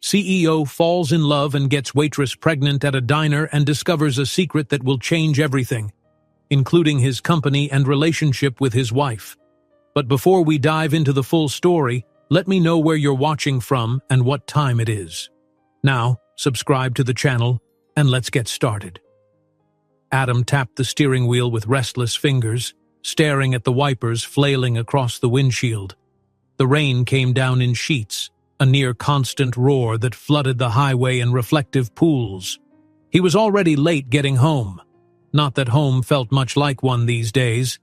CEO falls in love and gets waitress pregnant at a diner and discovers a secret that will change everything, including his company and relationship with his wife. But before we dive into the full story, let me know where you're watching from and what time it is. Now, subscribe to the channel and let's get started. Adam tapped the steering wheel with restless fingers, staring at the wipers flailing across the windshield. The rain came down in sheets, a near-constant roar that flooded the highway in reflective pools. He was already late getting home. Not that home felt much like one these days.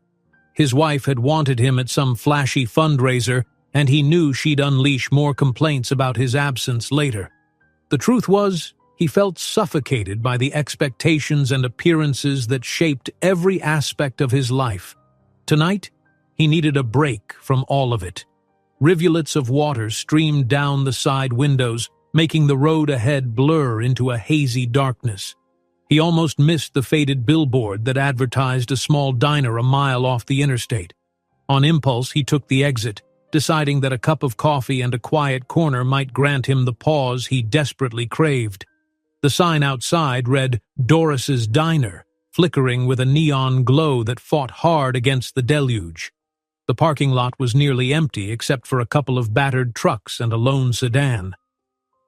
His wife had wanted him at some flashy fundraiser, and he knew she'd unleash more complaints about his absence later. The truth was, he felt suffocated by the expectations and appearances that shaped every aspect of his life. Tonight, he needed a break from all of it. Rivulets of water streamed down the side windows, making the road ahead blur into a hazy darkness. He almost missed the faded billboard that advertised a small diner a mile off the interstate. On impulse, he took the exit, deciding that a cup of coffee and a quiet corner might grant him the pause he desperately craved. The sign outside read Doris's Diner, flickering with a neon glow that fought hard against the deluge. The parking lot was nearly empty except for a couple of battered trucks and a lone sedan.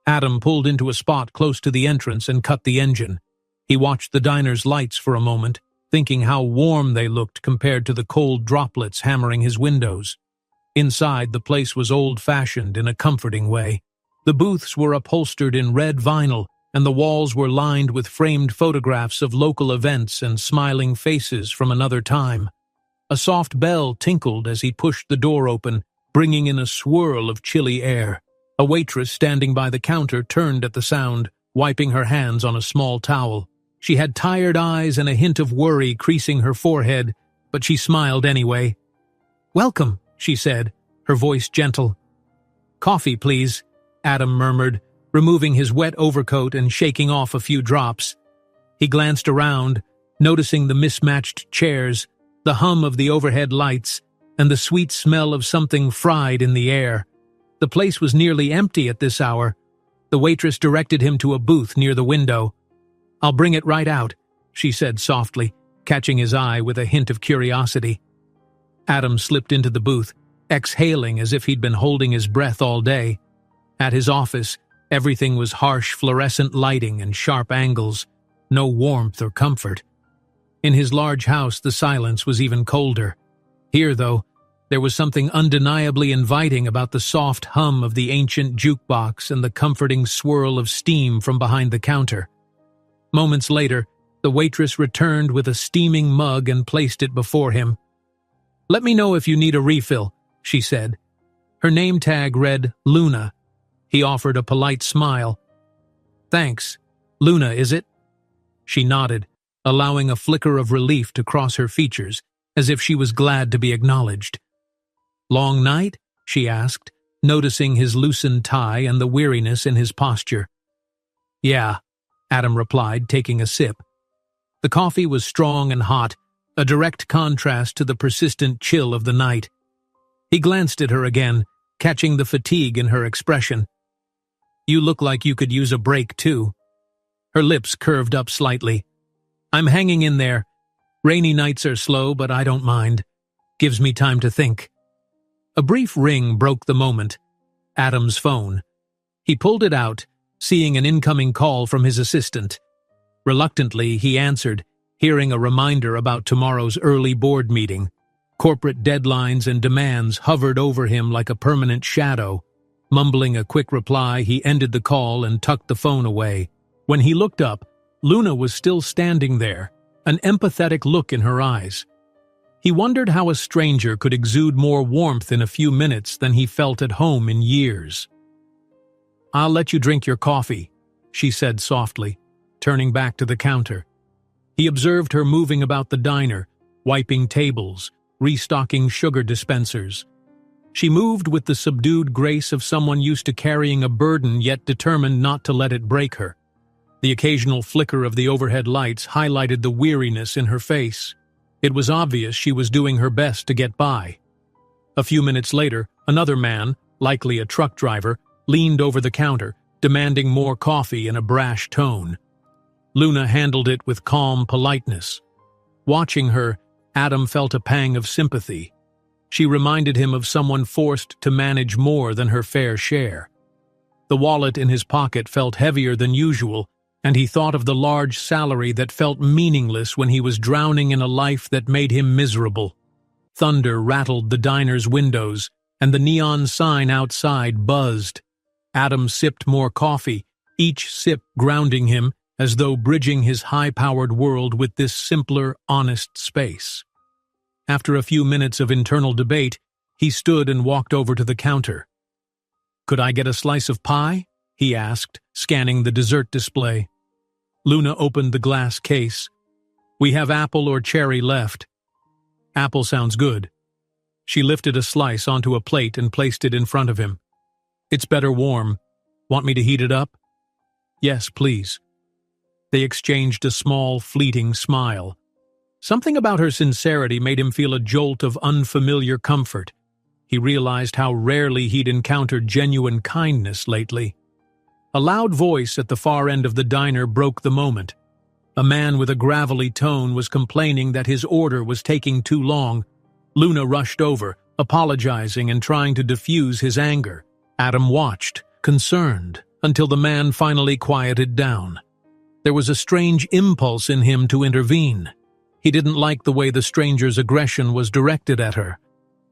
Adam pulled into a spot close to the entrance and cut the engine. He watched the diner's lights for a moment, thinking how warm they looked compared to the cold droplets hammering his windows. Inside, the place was old-fashioned in a comforting way. The booths were upholstered in red vinyl, and the walls were lined with framed photographs of local events and smiling faces from another time. A soft bell tinkled as he pushed the door open, bringing in a swirl of chilly air. A waitress standing by the counter turned at the sound, wiping her hands on a small towel. She had tired eyes and a hint of worry creasing her forehead, but she smiled anyway. "Welcome," she said, her voice gentle. "Coffee, please," Adam murmured, removing his wet overcoat and shaking off a few drops. He glanced around, noticing the mismatched chairs, the hum of the overhead lights, and the sweet smell of something fried in the air. The place was nearly empty at this hour. The waitress directed him to a booth near the window. "I'll bring it right out," she said softly, catching his eye with a hint of curiosity. Adam slipped into the booth, exhaling as if he'd been holding his breath all day. At his office, everything was harsh fluorescent lighting and sharp angles, no warmth or comfort. In his large house, the silence was even colder. Here, though, there was something undeniably inviting about the soft hum of the ancient jukebox and the comforting swirl of steam from behind the counter. Moments later, the waitress returned with a steaming mug and placed it before him. "Let me know if you need a refill," she said. Her name tag read Luna. He offered a polite smile. "Thanks. Luna, is it?" She nodded, allowing a flicker of relief to cross her features, as if she was glad to be acknowledged. "Long night?" she asked, noticing his loosened tie and the weariness in his posture. "Yeah," Adam replied, taking a sip. The coffee was strong and hot, a direct contrast to the persistent chill of the night. He glanced at her again, catching the fatigue in her expression. "You look like you could use a break, too." Her lips curved up slightly. "I'm hanging in there. Rainy nights are slow, but I don't mind. Gives me time to think." A brief ring broke the moment. Adam's phone. He pulled it out, seeing an incoming call from his assistant. Reluctantly, he answered, hearing a reminder about tomorrow's early board meeting. Corporate deadlines and demands hovered over him like a permanent shadow. Mumbling a quick reply, he ended the call and tucked the phone away. When he looked up, Luna was still standing there, an empathetic look in her eyes. He wondered how a stranger could exude more warmth in a few minutes than he felt at home in years. "I'll let you drink your coffee," she said softly, turning back to the counter. He observed her moving about the diner, wiping tables, restocking sugar dispensers. She moved with the subdued grace of someone used to carrying a burden yet determined not to let it break her. The occasional flicker of the overhead lights highlighted the weariness in her face. It was obvious she was doing her best to get by. A few minutes later, another man, likely a truck driver, leaned over the counter, demanding more coffee in a brash tone. Luna handled it with calm politeness. Watching her, Adam felt a pang of sympathy. She reminded him of someone forced to manage more than her fair share. The wallet in his pocket felt heavier than usual, and he thought of the large salary that felt meaningless when he was drowning in a life that made him miserable. Thunder rattled the diner's windows, and the neon sign outside buzzed. Adam sipped more coffee, each sip grounding him, as though bridging his high-powered world with this simpler, honest space. After a few minutes of internal debate, he stood and walked over to the counter. "Could I get a slice of pie?" he asked, scanning the dessert display. Luna opened the glass case. "We have apple or cherry left." "Apple sounds good." She lifted a slice onto a plate and placed it in front of him. "It's better warm. Want me to heat it up?" "Yes, please." They exchanged a small, fleeting smile. Something about her sincerity made him feel a jolt of unfamiliar comfort. He realized how rarely he'd encountered genuine kindness lately. A loud voice at the far end of the diner broke the moment. A man with a gravelly tone was complaining that his order was taking too long. Luna rushed over, apologizing and trying to diffuse his anger. Adam watched, concerned, until the man finally quieted down. There was a strange impulse in him to intervene. He didn't like the way the stranger's aggression was directed at her,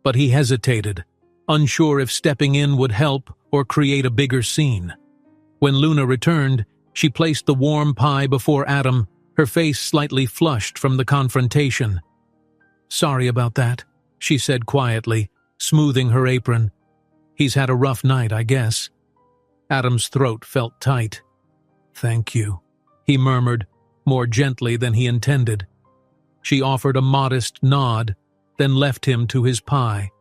but he hesitated, unsure if stepping in would help or create a bigger scene. When Luna returned, she placed the warm pie before Adam, her face slightly flushed from the confrontation. "Sorry about that," she said quietly, smoothing her apron. "He's had a rough night, I guess." Adam's throat felt tight. "Thank you," he murmured, more gently than he intended. She offered a modest nod, then left him to his pie.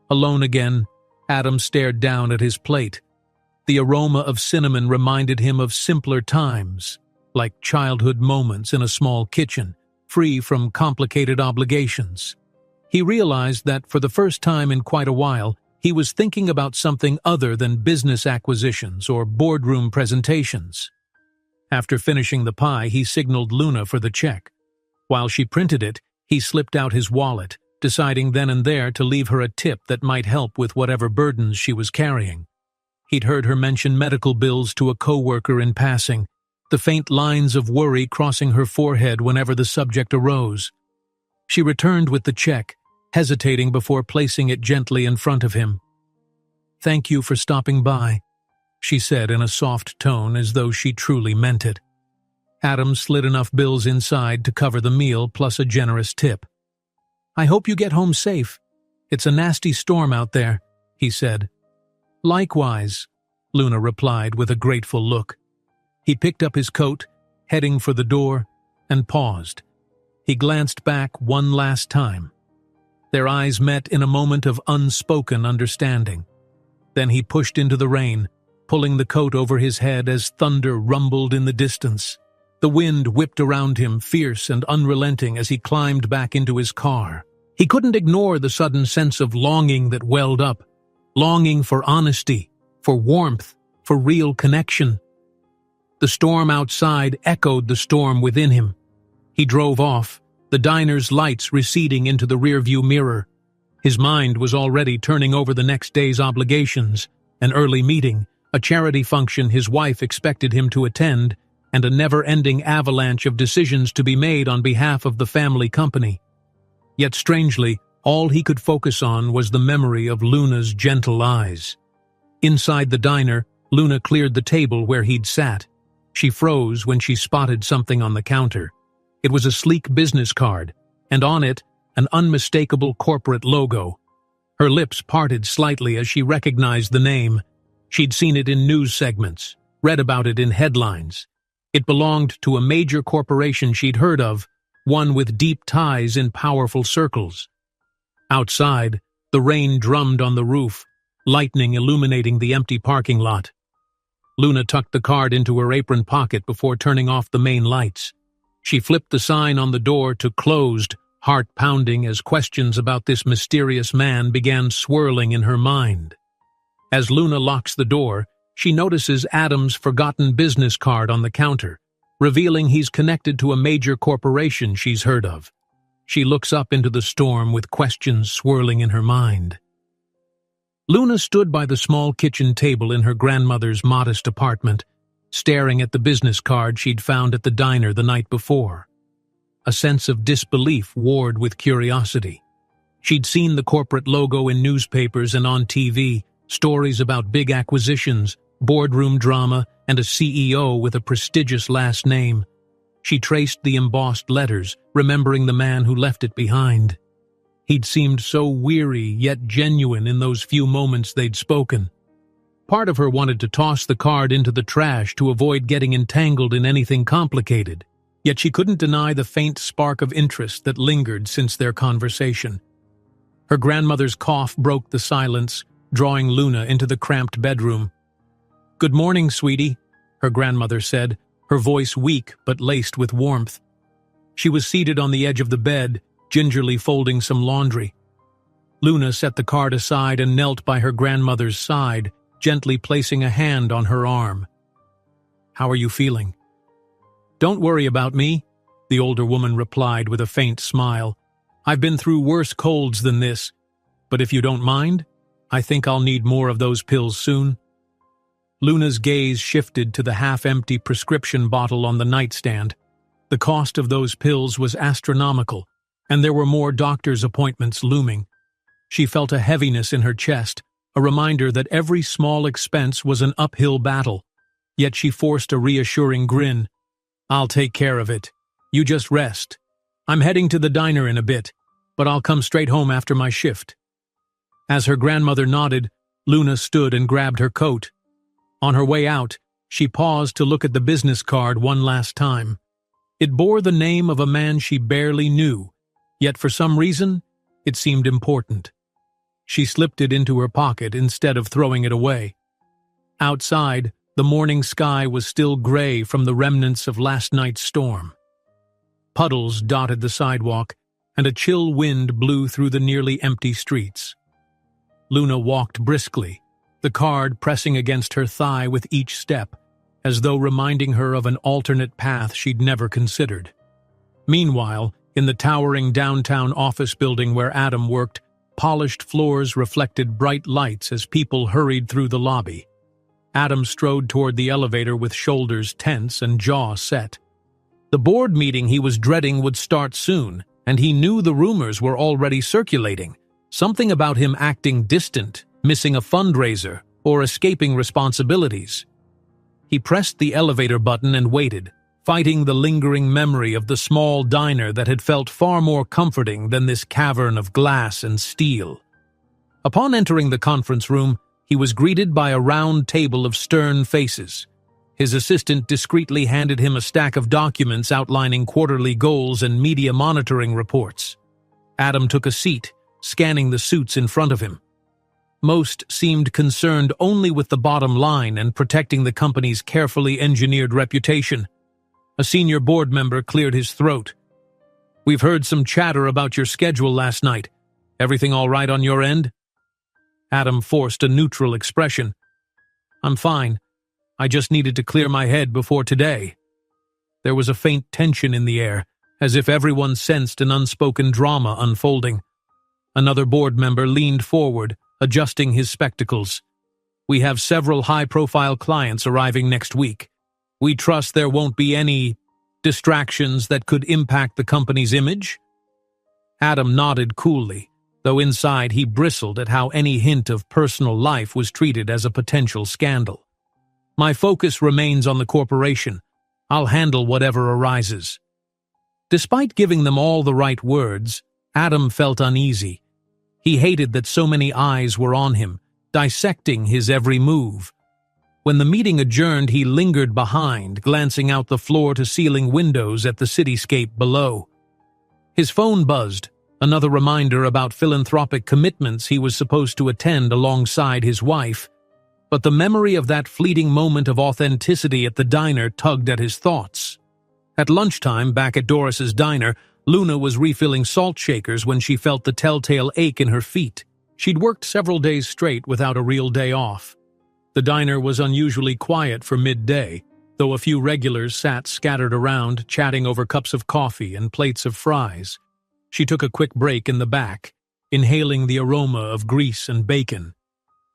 Alone again, Adam stared down at his plate. The aroma of cinnamon reminded him of simpler times, like childhood moments in a small kitchen, free from complicated obligations. He realized that for the first time in quite a while, he was thinking about something other than business acquisitions or boardroom presentations. After finishing the pie, he signaled Luna for the check. While she printed it, he slipped out his wallet, deciding then and there to leave her a tip that might help with whatever burdens she was carrying. He'd heard her mention medical bills to a coworker in passing, the faint lines of worry crossing her forehead whenever the subject arose. She returned with the check, hesitating before placing it gently in front of him. "Thank you for stopping by," she said in a soft tone as though she truly meant it. Adam slid enough bills inside to cover the meal plus a generous tip. "I hope you get home safe. It's a nasty storm out there," he said. "Likewise," Luna replied with a grateful look. He picked up his coat, heading for the door, and paused. He glanced back one last time. Their eyes met in a moment of unspoken understanding. Then he pushed into the rain, pulling the coat over his head as thunder rumbled in the distance. The wind whipped around him, fierce and unrelenting, as he climbed back into his car. He couldn't ignore the sudden sense of longing that welled up. Longing for honesty, for warmth, for real connection. The storm outside echoed the storm within him. He drove off, the diner's lights receding into the rearview mirror. His mind was already turning over the next day's obligations, an early meeting, a charity function his wife expected him to attend, and a never-ending avalanche of decisions to be made on behalf of the family company. Yet strangely, all he could focus on was the memory of Luna's gentle eyes. Inside the diner, Luna cleared the table where he'd sat. She froze when she spotted something on the counter. It was a sleek business card, and on it, an unmistakable corporate logo. Her lips parted slightly as she recognized the name. She'd seen it in news segments, read about it in headlines. It belonged to a major corporation she'd heard of, one with deep ties in powerful circles. Outside, the rain drummed on the roof, lightning illuminating the empty parking lot. Luna tucked the card into her apron pocket before turning off the main lights. She flipped the sign on the door to closed, heart pounding as questions about this mysterious man began swirling in her mind. As Luna locks the door, She notices Adam's forgotten business card on the counter, revealing he's connected to a major corporation she's heard of. She looks up into the storm with questions swirling in her mind. Luna stood by the small kitchen table in her grandmother's modest apartment, staring at the business card she'd found at the diner the night before. A sense of disbelief warred with curiosity. She'd seen the corporate logo in newspapers and on TV, stories about big acquisitions, boardroom drama, and a CEO with a prestigious last name. She traced the embossed letters, remembering the man who left it behind. He'd seemed so weary yet genuine in those few moments they'd spoken. Part of her wanted to toss the card into the trash to avoid getting entangled in anything complicated, yet she couldn't deny the faint spark of interest that lingered since their conversation. Her grandmother's cough broke the silence, drawing Luna into the cramped bedroom. "Good morning, sweetie," her grandmother said, her voice weak but laced with warmth. She was seated on the edge of the bed, gingerly folding some laundry. Luna set the card aside and knelt by her grandmother's side, gently placing a hand on her arm. "How are you feeling?" "Don't worry about me," the older woman replied with a faint smile. "I've been through worse colds than this, but if you don't mind, I think I'll need more of those pills soon." Luna's gaze shifted to the half-empty prescription bottle on the nightstand. The cost of those pills was astronomical, and there were more doctor's appointments looming. She felt a heaviness in her chest, a reminder that every small expense was an uphill battle. Yet she forced a reassuring grin. "I'll take care of it. You just rest. I'm heading to the diner in a bit, but I'll come straight home after my shift." As her grandmother nodded, Luna stood and grabbed her coat. On her way out, she paused to look at the business card one last time. It bore the name of a man she barely knew, yet for some reason, it seemed important. She slipped it into her pocket instead of throwing it away. Outside, the morning sky was still gray from the remnants of last night's storm. Puddles dotted the sidewalk, and a chill wind blew through the nearly empty streets. Luna walked briskly, the card pressing against her thigh with each step, as though reminding her of an alternate path she'd never considered. Meanwhile, in the towering downtown office building where Adam worked, polished floors reflected bright lights as people hurried through the lobby. Adam strode toward the elevator with shoulders tense and jaw set. The board meeting he was dreading would start soon, and he knew the rumors were already circulating. Something about him acting distant, missing a fundraiser, or escaping responsibilities. He pressed the elevator button and waited, fighting the lingering memory of the small diner that had felt far more comforting than this cavern of glass and steel. Upon entering the conference room, he was greeted by a round table of stern faces. His assistant discreetly handed him a stack of documents outlining quarterly goals and media monitoring reports. Adam took a seat, scanning the suits in front of him. Most seemed concerned only with the bottom line and protecting the company's carefully engineered reputation. A senior board member cleared his throat. "We've heard some chatter about your schedule last night. Everything all right on your end?" Adam forced a neutral expression. "I'm fine. I just needed to clear my head before today." There was a faint tension in the air, as if everyone sensed an unspoken drama unfolding. Another board member leaned forward, adjusting his spectacles. "We have several high-profile clients arriving next week. We trust there won't be any distractions that could impact the company's image?" Adam nodded coolly, though inside he bristled at how any hint of personal life was treated as a potential scandal. "My focus remains on the corporation. I'll handle whatever arises." Despite giving them all the right words, Adam felt uneasy. He hated that so many eyes were on him, dissecting his every move. When the meeting adjourned, he lingered behind, glancing out the floor-to-ceiling windows at the cityscape below. His phone buzzed, another reminder about philanthropic commitments he was supposed to attend alongside his wife. But the memory of that fleeting moment of authenticity at the diner tugged at his thoughts. At lunchtime, back at Doris's diner, Luna was refilling salt shakers when she felt the telltale ache in her feet. She'd worked several days straight without a real day off. The diner was unusually quiet for midday, though a few regulars sat scattered around, chatting over cups of coffee and plates of fries. She took a quick break in the back, inhaling the aroma of grease and bacon.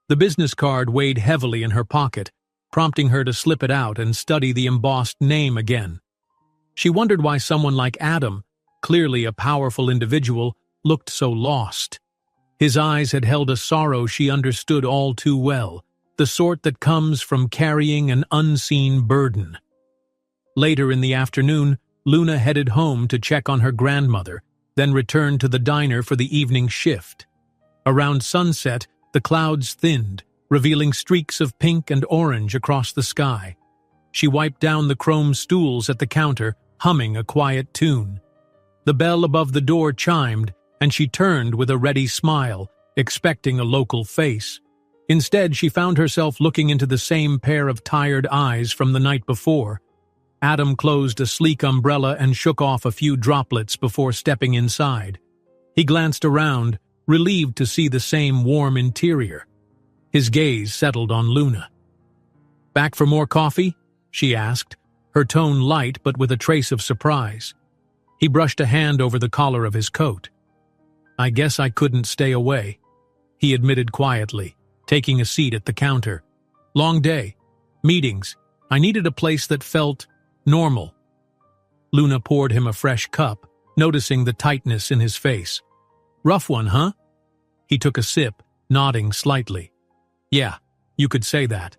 The business card weighed heavily in her pocket, prompting her to slip it out and study the embossed name again. She wondered why someone like Adam, clearly a powerful individual, looked so lost. His eyes had held a sorrow she understood all too well, the sort that comes from carrying an unseen burden. Later in the afternoon, Luna headed home to check on her grandmother, then returned to the diner for the evening shift. Around sunset, the clouds thinned, revealing streaks of pink and orange across the sky. She wiped down the chrome stools at the counter, humming a quiet tune. The bell above the door chimed, and she turned with a ready smile, expecting a local face. Instead, she found herself looking into the same pair of tired eyes from the night before. Adam closed a sleek umbrella and shook off a few droplets before stepping inside. He glanced around, relieved to see the same warm interior. His gaze settled on Luna. "Back for more coffee?" she asked, her tone light but with a trace of surprise. He brushed a hand over the collar of his coat. "I guess I couldn't stay away," he admitted quietly, taking a seat at the counter. "Long day. Meetings. I needed a place that felt normal." Luna poured him a fresh cup, noticing the tightness in his face. "Rough one, huh?" He took a sip, nodding slightly. "Yeah, you could say that."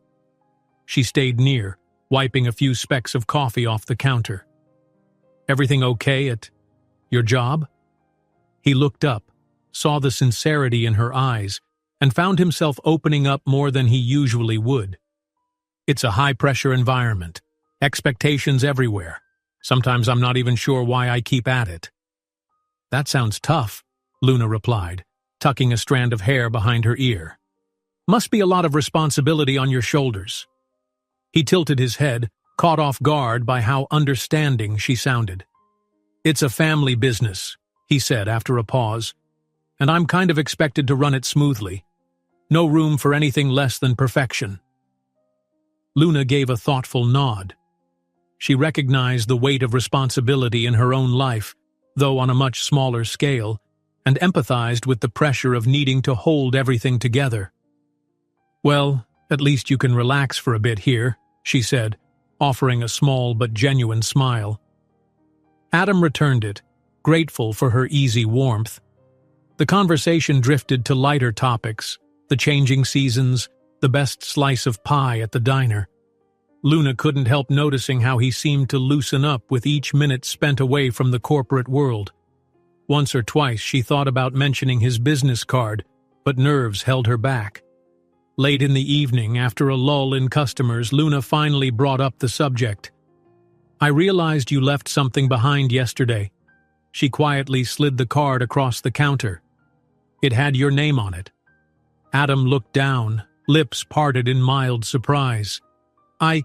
She stayed near, wiping a few specks of coffee off the counter. "Everything okay at your job?" He looked up, saw the sincerity in her eyes, and found himself opening up more than he usually would. "It's a high-pressure environment. Expectations everywhere. Sometimes I'm not even sure why I keep at it." "That sounds tough," Luna replied, tucking a strand of hair behind her ear. "Must be a lot of responsibility on your shoulders." He tilted his head, caught off guard by how understanding she sounded. "It's a family business," he said after a pause, "and I'm kind of expected to run it smoothly. No room for anything less than perfection." Luna gave a thoughtful nod. She recognized the weight of responsibility in her own life, though on a much smaller scale, and empathized with the pressure of needing to hold everything together. "Well, at least you can relax for a bit here," she said, offering a small but genuine smile. Adam returned it, grateful for her easy warmth. The conversation drifted to lighter topics, the changing seasons, the best slice of pie at the diner. Luna couldn't help noticing how he seemed to loosen up with each minute spent away from the corporate world. Once or twice she thought about mentioning his business card, but nerves held her back. Late in the evening, after a lull in customers, Luna finally brought up the subject. "I realized you left something behind yesterday." She quietly slid the card across the counter. It had your name on it. Adam looked down, lips parted in mild surprise. I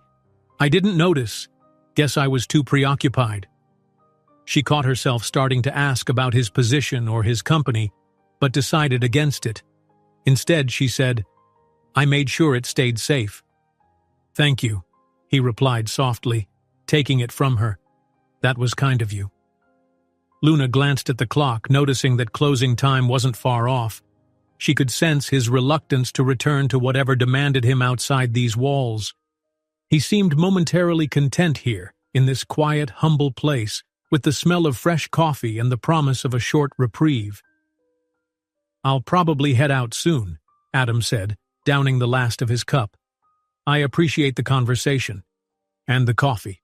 didn't notice. Guess I was too preoccupied." She caught herself starting to ask about his position or his company, but decided against it. Instead, she said, "I made sure it stayed safe." "Thank you," he replied softly, taking it from her. "That was kind of you." Luna glanced at the clock, noticing that closing time wasn't far off. She could sense his reluctance to return to whatever demanded him outside these walls. He seemed momentarily content here, in this quiet, humble place, with the smell of fresh coffee and the promise of a short reprieve. "I'll probably head out soon," Adam said, downing the last of his cup. "I appreciate the conversation. And the coffee."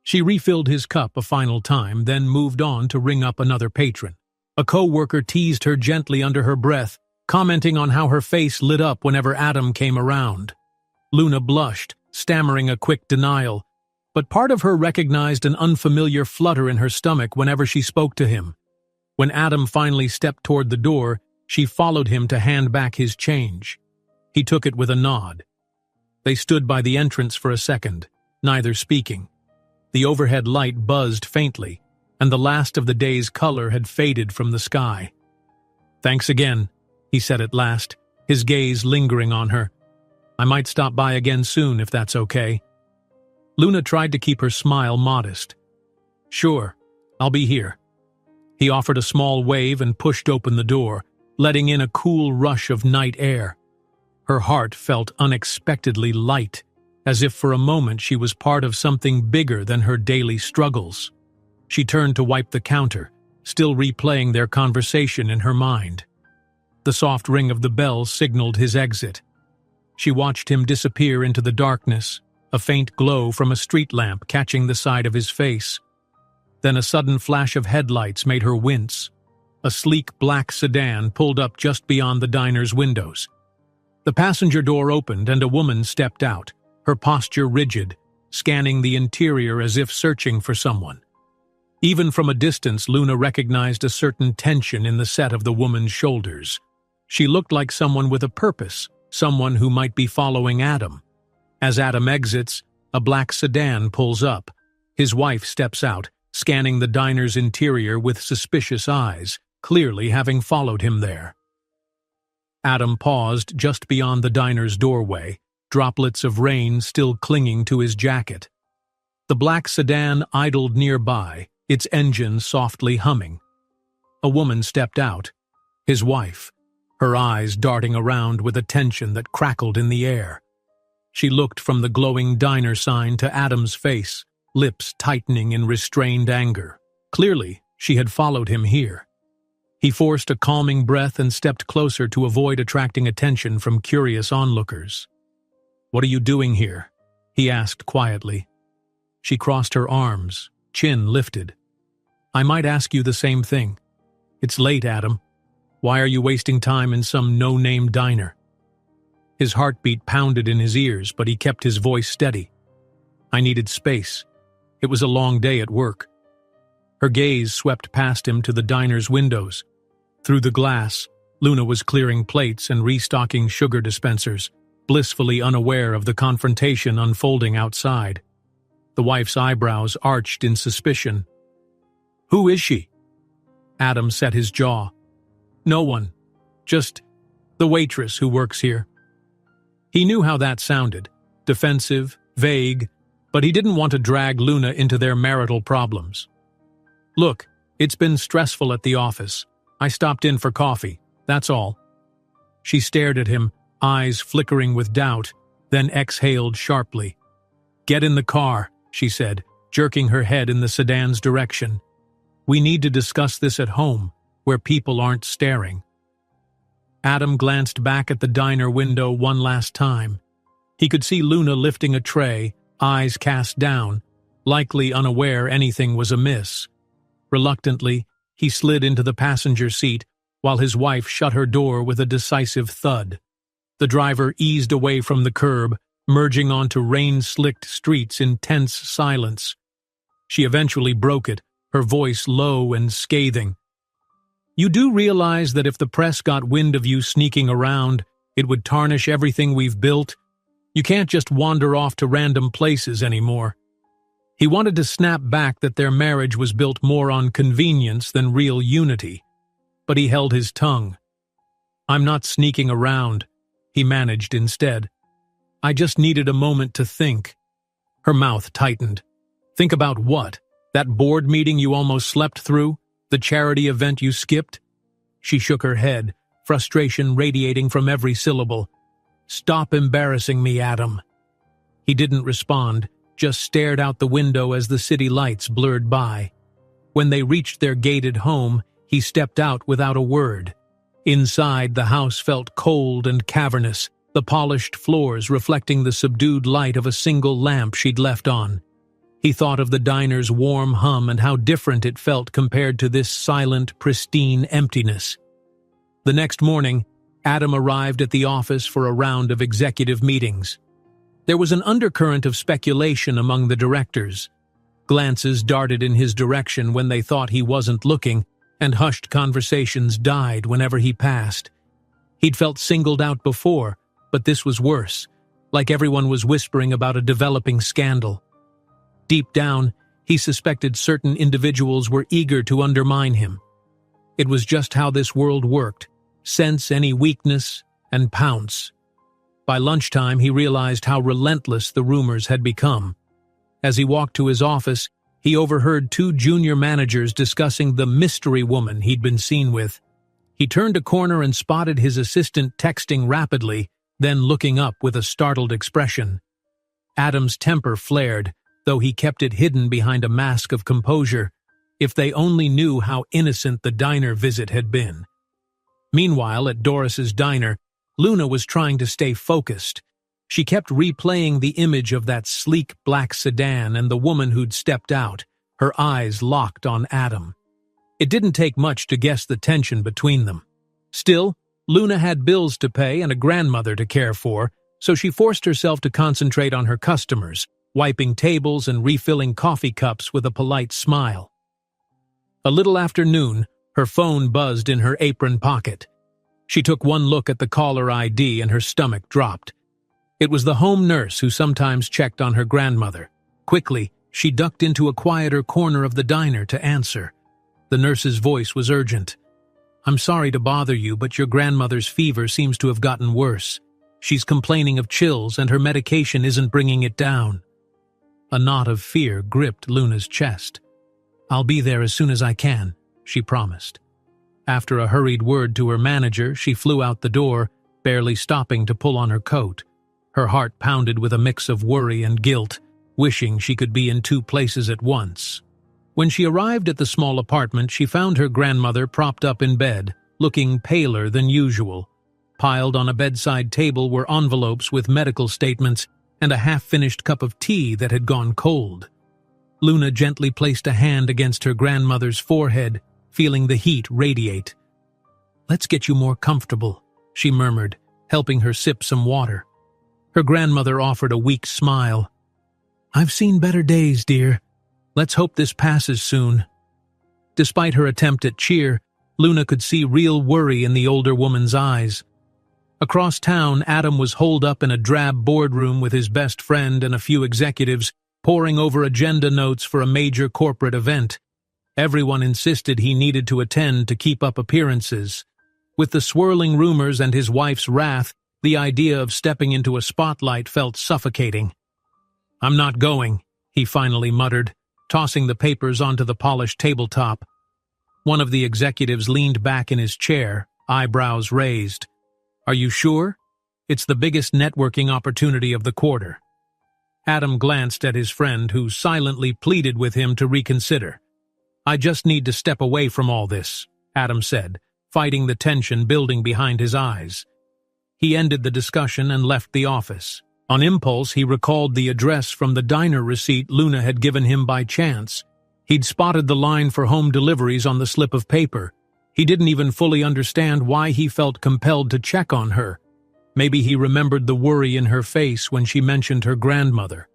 She refilled his cup a final time, then moved on to ring up another patron. A co-worker teased her gently under her breath, commenting on how her face lit up whenever Adam came around. Luna blushed, stammering a quick denial, but part of her recognized an unfamiliar flutter in her stomach whenever she spoke to him. When Adam finally stepped toward the door, she followed him to hand back his change. He took it with a nod. They stood by the entrance for a second, neither speaking. The overhead light buzzed faintly, and the last of the day's color had faded from the sky. "Thanks again," he said at last, his gaze lingering on her. I might stop by again soon if that's okay." Luna tried to keep her smile modest. "Sure, I'll be here." He offered a small wave and pushed open the door, letting in a cool rush of night air. Her heart felt unexpectedly light, as if for a moment she was part of something bigger than her daily struggles. She turned to wipe the counter, still replaying their conversation in her mind. The soft ring of the bell signaled his exit. She watched him disappear into the darkness, a faint glow from a street lamp catching the side of his face. Then a sudden flash of headlights made her wince. A sleek black sedan pulled up just beyond the diner's windows. The passenger door opened and a woman stepped out, her posture rigid, scanning the interior as if searching for someone. Even from a distance, Luna recognized a certain tension in the set of the woman's shoulders. She looked like someone with a purpose, someone who might be following Adam. As Adam exits, a black sedan pulls up. His wife steps out, scanning the diner's interior with suspicious eyes, clearly having followed him there. Adam paused just beyond the diner's doorway, droplets of rain still clinging to his jacket. The black sedan idled nearby, its engine softly humming. A woman stepped out, his wife, her eyes darting around with a tension that crackled in the air. She looked from the glowing diner sign to Adam's face, lips tightening in restrained anger. Clearly, she had followed him here. He forced a calming breath and stepped closer to avoid attracting attention from curious onlookers. "What are you doing here?" he asked quietly. She crossed her arms, chin lifted. "I might ask you the same thing. It's late, Adam. Why are you wasting time in some no-name diner?" His heartbeat pounded in his ears, but he kept his voice steady. "I needed space. It was a long day at work." Her gaze swept past him to the diner's windows. Through the glass, Luna was clearing plates and restocking sugar dispensers, blissfully unaware of the confrontation unfolding outside. The wife's eyebrows arched in suspicion. "Who is she?" Adam set his jaw. "No one. Just the waitress who works here." He knew how that sounded, defensive, vague, but he didn't want to drag Luna into their marital problems. "Look, it's been stressful at the office. I stopped in for coffee, that's all." She stared at him, eyes flickering with doubt, then exhaled sharply. "Get in the car," she said, jerking her head in the sedan's direction. "We need to discuss this at home, where people aren't staring." Adam glanced back at the diner window one last time. He could see Luna lifting a tray, eyes cast down, likely unaware anything was amiss. Reluctantly, he slid into the passenger seat while his wife shut her door with a decisive thud. The driver eased away from the curb, merging onto rain-slicked streets in tense silence. She eventually broke it, her voice low and scathing. "You do realize that if the press got wind of you sneaking around, it would tarnish everything we've built? You can't just wander off to random places anymore." He wanted to snap back that their marriage was built more on convenience than real unity, but he held his tongue. "I'm not sneaking around," he managed instead. "I just needed a moment to think." Her mouth tightened. "Think about what? That board meeting you almost slept through? The charity event you skipped?" She shook her head, frustration radiating from every syllable. "Stop embarrassing me, Adam." He didn't respond, just stared out the window as the city lights blurred by. When they reached their gated home, he stepped out without a word. Inside, the house felt cold and cavernous, the polished floors reflecting the subdued light of a single lamp she'd left on. He thought of the diner's warm hum and how different it felt compared to this silent, pristine emptiness. The next morning, Adam arrived at the office for a round of executive meetings. There was an undercurrent of speculation among the directors. Glances darted in his direction when they thought he wasn't looking, and hushed conversations died whenever he passed. He'd felt singled out before, but this was worse, like everyone was whispering about a developing scandal. Deep down, he suspected certain individuals were eager to undermine him. It was just how this world worked: sense any weakness and pounce. By lunchtime, he realized how relentless the rumors had become. As he walked to his office, he overheard two junior managers discussing the mystery woman he'd been seen with. He turned a corner and spotted his assistant texting rapidly, then looking up with a startled expression. Adam's temper flared, though he kept it hidden behind a mask of composure. If they only knew how innocent the diner visit had been. Meanwhile, at Doris's diner, Luna was trying to stay focused. She kept replaying the image of that sleek black sedan and the woman who'd stepped out, her eyes locked on Adam. It didn't take much to guess the tension between them. Still, Luna had bills to pay and a grandmother to care for, so she forced herself to concentrate on her customers, wiping tables and refilling coffee cups with a polite smile. A little after noon, her phone buzzed in her apron pocket. She took one look at the caller ID and her stomach dropped. It was the home nurse who sometimes checked on her grandmother. Quickly, she ducked into a quieter corner of the diner to answer. The nurse's voice was urgent. "I'm sorry to bother you, but your grandmother's fever seems to have gotten worse. She's complaining of chills and her medication isn't bringing it down." A knot of fear gripped Luna's chest. "I'll be there as soon as I can," she promised. After a hurried word to her manager, she flew out the door, barely stopping to pull on her coat. Her heart pounded with a mix of worry and guilt, wishing she could be in two places at once. When she arrived at the small apartment, she found her grandmother propped up in bed, looking paler than usual. Piled on a bedside table were envelopes with medical statements and a half-finished cup of tea that had gone cold. Luna gently placed a hand against her grandmother's forehead, feeling the heat radiate. "Let's get you more comfortable," she murmured, helping her sip some water. Her grandmother offered a weak smile. "I've seen better days, dear. Let's hope this passes soon." Despite her attempt at cheer, Luna could see real worry in the older woman's eyes. Across town, Adam was holed up in a drab boardroom with his best friend and a few executives, poring over agenda notes for a major corporate event. Everyone insisted he needed to attend to keep up appearances. With the swirling rumors and his wife's wrath, the idea of stepping into a spotlight felt suffocating. "I'm not going," he finally muttered, tossing the papers onto the polished tabletop. One of the executives leaned back in his chair, eyebrows raised. "Are you sure? It's the biggest networking opportunity of the quarter." Adam glanced at his friend, who silently pleaded with him to reconsider. "I just need to step away from all this," Adam said, fighting the tension building behind his eyes. He ended the discussion and left the office. On impulse, he recalled the address from the diner receipt Luna had given him by chance. He'd spotted the line for home deliveries on the slip of paper. He didn't even fully understand why he felt compelled to check on her. Maybe he remembered the worry in her face when she mentioned her grandmother.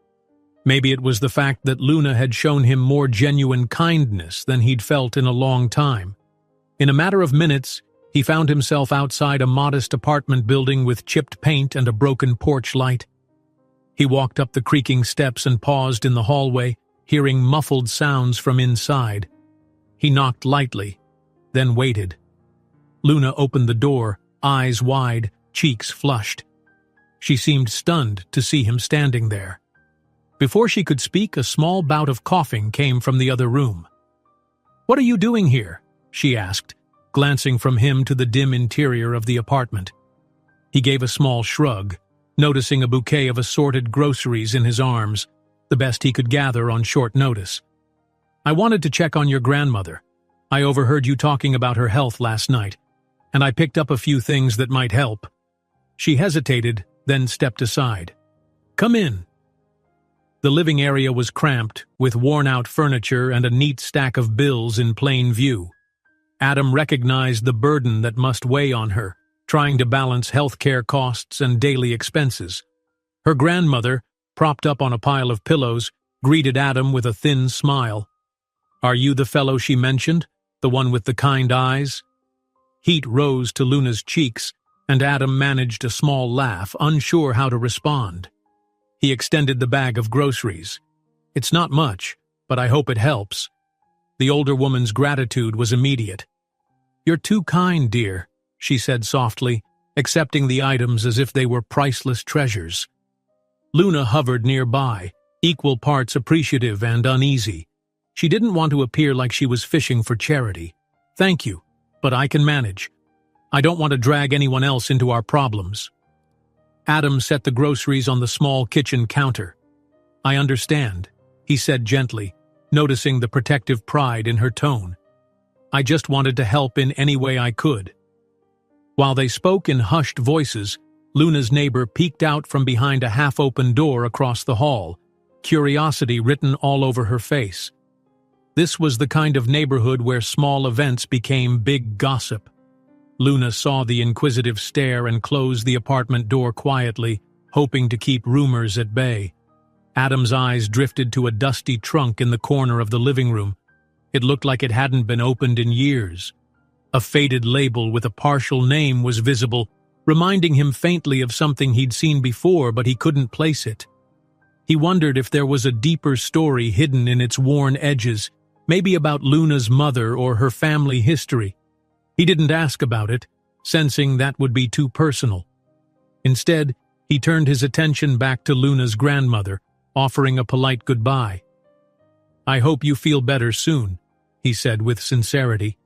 Maybe it was the fact that Luna had shown him more genuine kindness than he'd felt in a long time. In a matter of minutes, he found himself outside a modest apartment building with chipped paint and a broken porch light. He walked up the creaking steps and paused in the hallway, hearing muffled sounds from inside. He knocked lightly, then waited. Luna opened the door, eyes wide, cheeks flushed. She seemed stunned to see him standing there. Before she could speak, a small bout of coughing came from the other room. "What are you doing here?" she asked, glancing from him to the dim interior of the apartment. He gave a small shrug, noticing a bouquet of assorted groceries in his arms, the best he could gather on short notice. "I wanted to check on your grandmother. I overheard you talking about her health last night, and I picked up a few things that might help." She hesitated, then stepped aside. "Come in." The living area was cramped, with worn-out furniture and a neat stack of bills in plain view. Adam recognized the burden that must weigh on her, trying to balance healthcare costs and daily expenses. Her grandmother, propped up on a pile of pillows, greeted Adam with a thin smile. "Are you the fellow she mentioned, the one with the kind eyes?" Heat rose to Luna's cheeks, and Adam managed a small laugh, unsure how to respond. He extended the bag of groceries. "It's not much, but I hope it helps." The older woman's gratitude was immediate. "You're too kind, dear," she said softly, accepting the items as if they were priceless treasures. Luna hovered nearby, equal parts appreciative and uneasy. She didn't want to appear like she was fishing for charity. "Thank you, but I can manage. I don't want to drag anyone else into our problems." Adam set the groceries on the small kitchen counter. "I understand," he said gently, noticing the protective pride in her tone. "I just wanted to help in any way I could." While they spoke in hushed voices, Luna's neighbor peeked out from behind a half-open door across the hall, curiosity written all over her face. This was the kind of neighborhood where small events became big gossip. Luna saw the inquisitive stare and closed the apartment door quietly, hoping to keep rumors at bay. Adam's eyes drifted to a dusty trunk in the corner of the living room. It looked like it hadn't been opened in years. A faded label with a partial name was visible, reminding him faintly of something he'd seen before, but he couldn't place it. He wondered if there was a deeper story hidden in its worn edges, maybe about Luna's mother or her family history. He didn't ask about it, sensing that would be too personal. Instead, he turned his attention back to Luna's grandmother, offering a polite goodbye. "I hope you feel better soon," he said with sincerity.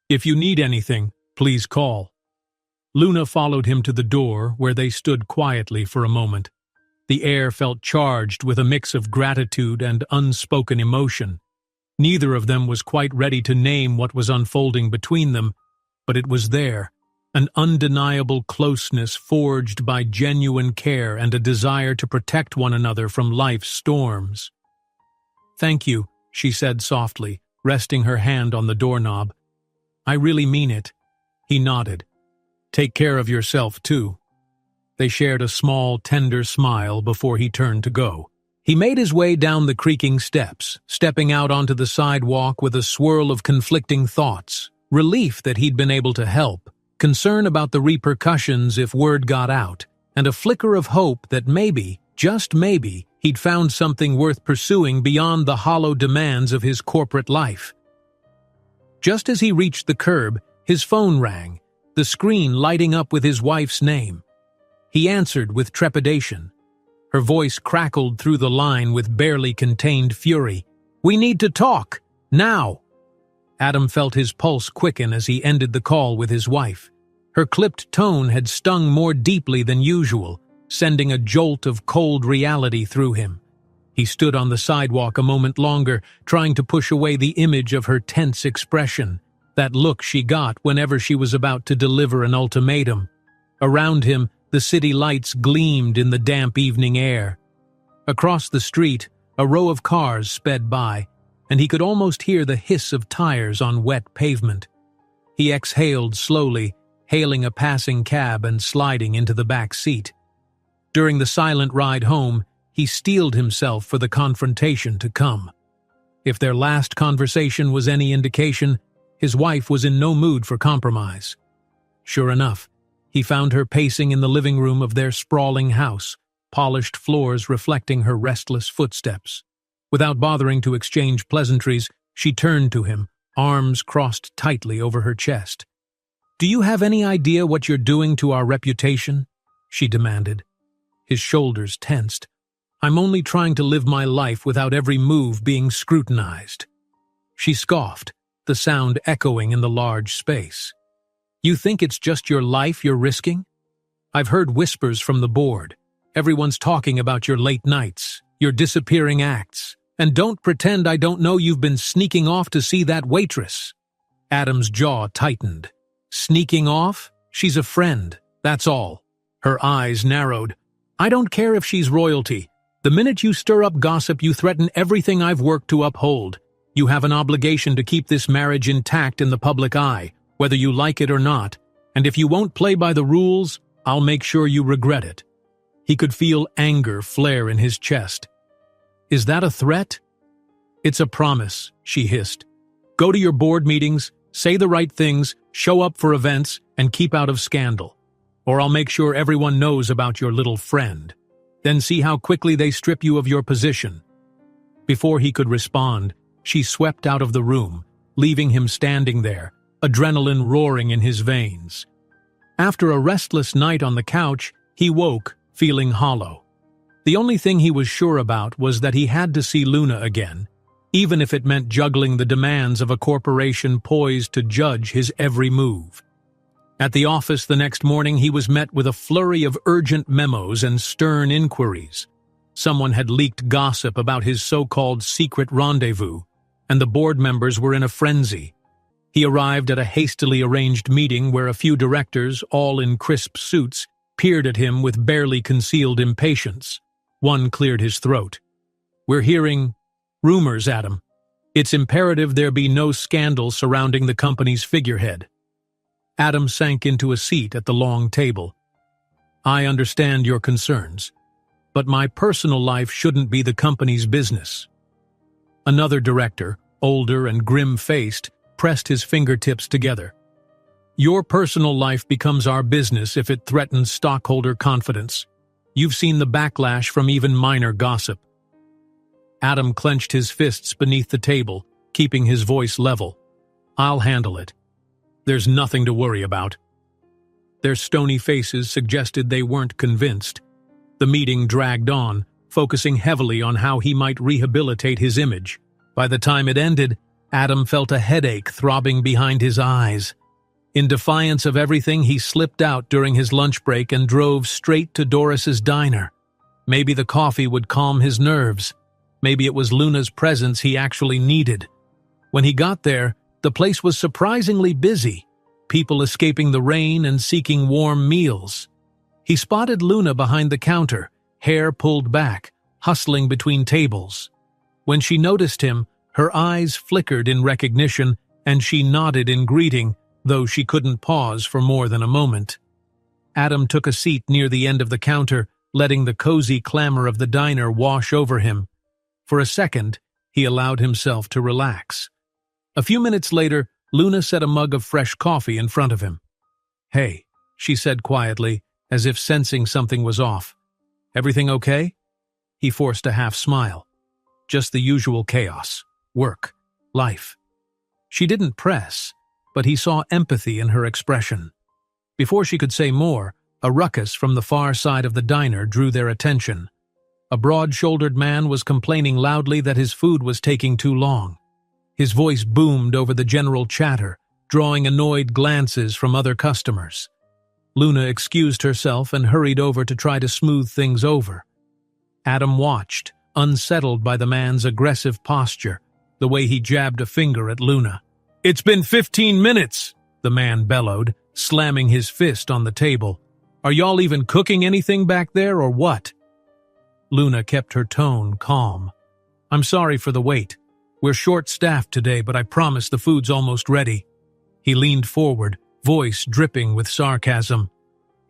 "If you need anything, please call." Luna followed him to the door, where they stood quietly for a moment. The air felt charged with a mix of gratitude and unspoken emotion. Neither of them was quite ready to name what was unfolding between them, but it was there, an undeniable closeness forged by genuine care and a desire to protect one another from life's storms. "Thank you," she said softly, resting her hand on the doorknob. "I really mean it." He nodded. "Take care of yourself, too." They shared a small, tender smile before he turned to go. He made his way down the creaking steps, stepping out onto the sidewalk with a swirl of conflicting thoughts. Relief that he'd been able to help, concern about the repercussions if word got out, and a flicker of hope that maybe, just maybe, he'd found something worth pursuing beyond the hollow demands of his corporate life. Just as he reached the curb, his phone rang, the screen lighting up with his wife's name. He answered with trepidation. Her voice crackled through the line with barely contained fury. "We need to talk, now!" Adam felt his pulse quicken as he ended the call with his wife. Her clipped tone had stung more deeply than usual, sending a jolt of cold reality through him. He stood on the sidewalk a moment longer, trying to push away the image of her tense expression, that look she got whenever she was about to deliver an ultimatum. Around him, the city lights gleamed in the damp evening air. Across the street, a row of cars sped by, and he could almost hear the hiss of tires on wet pavement. He exhaled slowly, hailing a passing cab and sliding into the back seat. During the silent ride home, he steeled himself for the confrontation to come. If their last conversation was any indication, his wife was in no mood for compromise. Sure enough, he found her pacing in the living room of their sprawling house, polished floors reflecting her restless footsteps. Without bothering to exchange pleasantries, she turned to him, arms crossed tightly over her chest. "Do you have any idea what you're doing to our reputation?" she demanded. His shoulders tensed. "I'm only trying to live my life without every move being scrutinized." She scoffed, the sound echoing in the large space. "You think it's just your life you're risking? I've heard whispers from the board. Everyone's talking about your late nights, your disappearing acts, and don't pretend I don't know you've been sneaking off to see that waitress." Adam's jaw tightened. "Sneaking off? She's a friend, that's all." Her eyes narrowed. "I don't care if she's royalty. The minute you stir up gossip, you threaten everything I've worked to uphold. You have an obligation to keep this marriage intact in the public eye, whether you like it or not, and if you won't play by the rules, I'll make sure you regret it." He could feel anger flare in his chest. "Is that a threat?" "It's a promise," she hissed. "Go to your board meetings, say the right things, show up for events, and keep out of scandal. Or I'll make sure everyone knows about your little friend. Then see how quickly they strip you of your position." Before he could respond, she swept out of the room, leaving him standing there, adrenaline roaring in his veins. After a restless night on the couch, he woke, feeling hollow. The only thing he was sure about was that he had to see Luna again, even if it meant juggling the demands of a corporation poised to judge his every move. At the office the next morning, he was met with a flurry of urgent memos and stern inquiries. Someone had leaked gossip about his so-called secret rendezvous, and the board members were in a frenzy. He arrived at a hastily arranged meeting where a few directors, all in crisp suits, peered at him with barely concealed impatience. One cleared his throat. "We're hearing rumors, Adam. It's imperative there be no scandal surrounding the company's figurehead." Adam sank into a seat at the long table. "I understand your concerns, but my personal life shouldn't be the company's business." Another director, older and grim-faced, pressed his fingertips together. "Your personal life becomes our business if it threatens stockholder confidence. You've seen the backlash from even minor gossip." Adam clenched his fists beneath the table, keeping his voice level. "I'll handle it. There's nothing to worry about." Their stony faces suggested they weren't convinced. The meeting dragged on, focusing heavily on how he might rehabilitate his image. By the time it ended, Adam felt a headache throbbing behind his eyes. In defiance of everything, he slipped out during his lunch break and drove straight to Doris's diner. Maybe the coffee would calm his nerves. Maybe it was Luna's presence he actually needed. When he got there, the place was surprisingly busy, people escaping the rain and seeking warm meals. He spotted Luna behind the counter, hair pulled back, hustling between tables. When she noticed him, her eyes flickered in recognition, and she nodded in greeting, though she couldn't pause for more than a moment. Adam took a seat near the end of the counter, letting the cozy clamor of the diner wash over him. For a second, he allowed himself to relax. A few minutes later, Luna set a mug of fresh coffee in front of him. "Hey," she said quietly, as if sensing something was off. "Everything okay?" He forced a half smile. "Just the usual chaos. Work. Life." She didn't press, but he saw empathy in her expression. Before she could say more, a ruckus from the far side of the diner drew their attention. A broad-shouldered man was complaining loudly that his food was taking too long. His voice boomed over the general chatter, drawing annoyed glances from other customers. Luna excused herself and hurried over to try to smooth things over. Adam watched, unsettled by the man's aggressive posture, the way he jabbed a finger at Luna. "It's been 15 minutes!" the man bellowed, slamming his fist on the table. "Are y'all even cooking anything back there or what?" Luna kept her tone calm. "I'm sorry for the wait. We're short-staffed today, but I promise the food's almost ready." He leaned forward, voice dripping with sarcasm.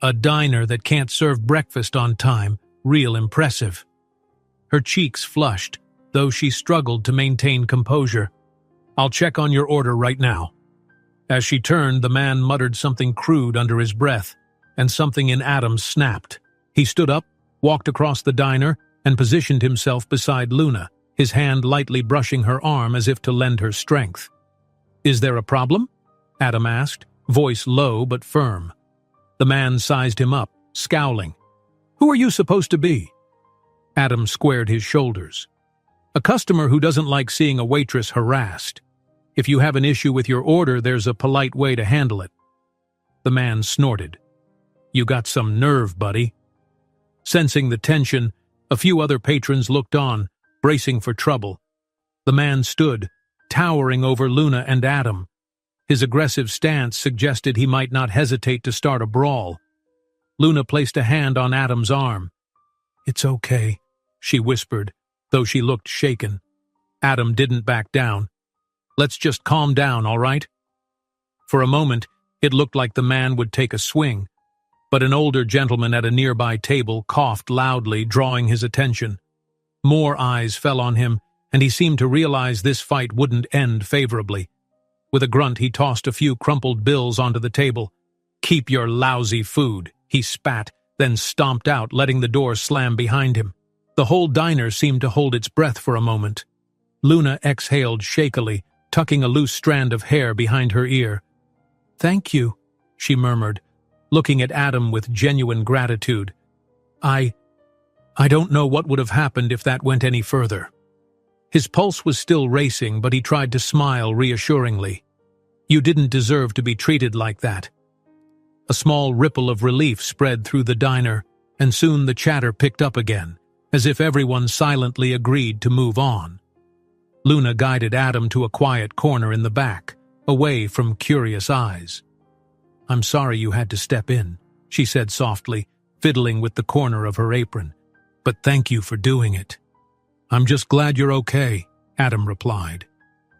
"A diner that can't serve breakfast on time, real impressive." Her cheeks flushed, though she struggled to maintain composure. "I'll check on your order right now." As she turned, the man muttered something crude under his breath, and something in Adam snapped. He stood up, walked across the diner, and positioned himself beside Luna, his hand lightly brushing her arm as if to lend her strength. "Is there a problem?" Adam asked, voice low but firm. The man sized him up, scowling. "Who are you supposed to be?" Adam squared his shoulders. "A customer who doesn't like seeing a waitress harassed. If you have an issue with your order, there's a polite way to handle it." The man snorted. "You got some nerve, buddy." Sensing the tension, a few other patrons looked on, bracing for trouble. The man stood, towering over Luna and Adam. His aggressive stance suggested he might not hesitate to start a brawl. Luna placed a hand on Adam's arm. "It's okay," she whispered, though she looked shaken. Adam didn't back down. "Let's just calm down, all right?" For a moment, it looked like the man would take a swing, but an older gentleman at a nearby table coughed loudly, drawing his attention. More eyes fell on him, and he seemed to realize this fight wouldn't end favorably. With a grunt, he tossed a few crumpled bills onto the table. "Keep your lousy food," he spat, then stomped out, letting the door slam behind him. The whole diner seemed to hold its breath for a moment. Luna exhaled shakily, tucking a loose strand of hair behind her ear. "Thank you," she murmured. looking at Adam with genuine gratitude. I don't know what would have happened if that went any further." His pulse was still racing, but he tried to smile reassuringly. "You didn't deserve to be treated like that." A small ripple of relief spread through the diner, and soon the chatter picked up again, as if everyone silently agreed to move on. Luna guided Adam to a quiet corner in the back, away from curious eyes. "I'm sorry you had to step in," she said softly, fiddling with the corner of her apron. "But thank you for doing it." "I'm just glad you're okay," Adam replied.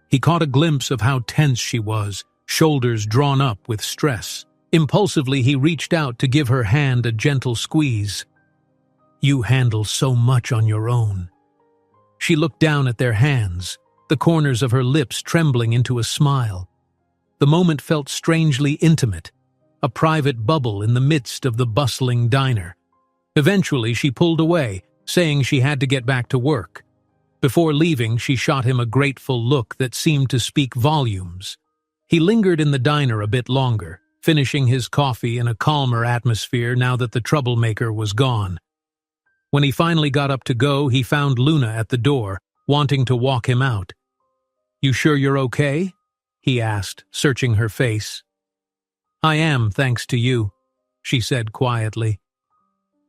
He caught a glimpse of how tense she was, shoulders drawn up with stress. Impulsively, he reached out to give her hand a gentle squeeze. "You handle so much on your own." She looked down at their hands, the corners of her lips trembling into a smile. The moment felt strangely intimate, a private bubble in the midst of the bustling diner. Eventually, she pulled away, saying she had to get back to work. Before leaving, she shot him a grateful look that seemed to speak volumes. He lingered in the diner a bit longer, finishing his coffee in a calmer atmosphere now that the troublemaker was gone. When he finally got up to go, he found Luna at the door, wanting to walk him out. "You sure you're okay?" he asked, searching her face. "I am, thanks to you," she said quietly.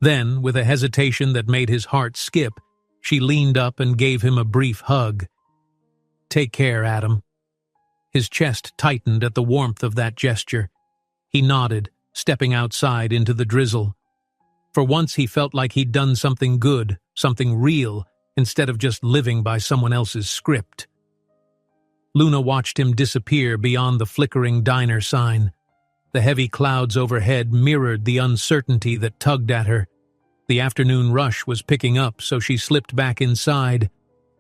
Then, with a hesitation that made his heart skip, she leaned up and gave him a brief hug. "Take care, Adam." His chest tightened at the warmth of that gesture. He nodded, stepping outside into the drizzle. For once he felt like he'd done something good, something real, instead of just living by someone else's script. Luna watched him disappear beyond the flickering diner sign. The heavy clouds overhead mirrored the uncertainty that tugged at her. The afternoon rush was picking up, so she slipped back inside.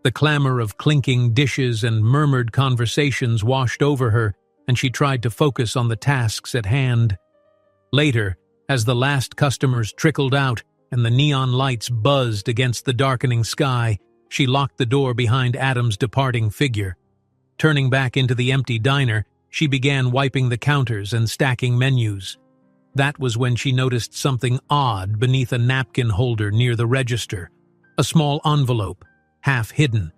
The clamor of clinking dishes and murmured conversations washed over her, and she tried to focus on the tasks at hand. Later, as the last customers trickled out and the neon lights buzzed against the darkening sky, she locked the door behind Adam's departing figure. Turning back into the empty diner, she began wiping the counters and stacking menus. That was when she noticed something odd beneath a napkin holder near the register, a small envelope, half hidden.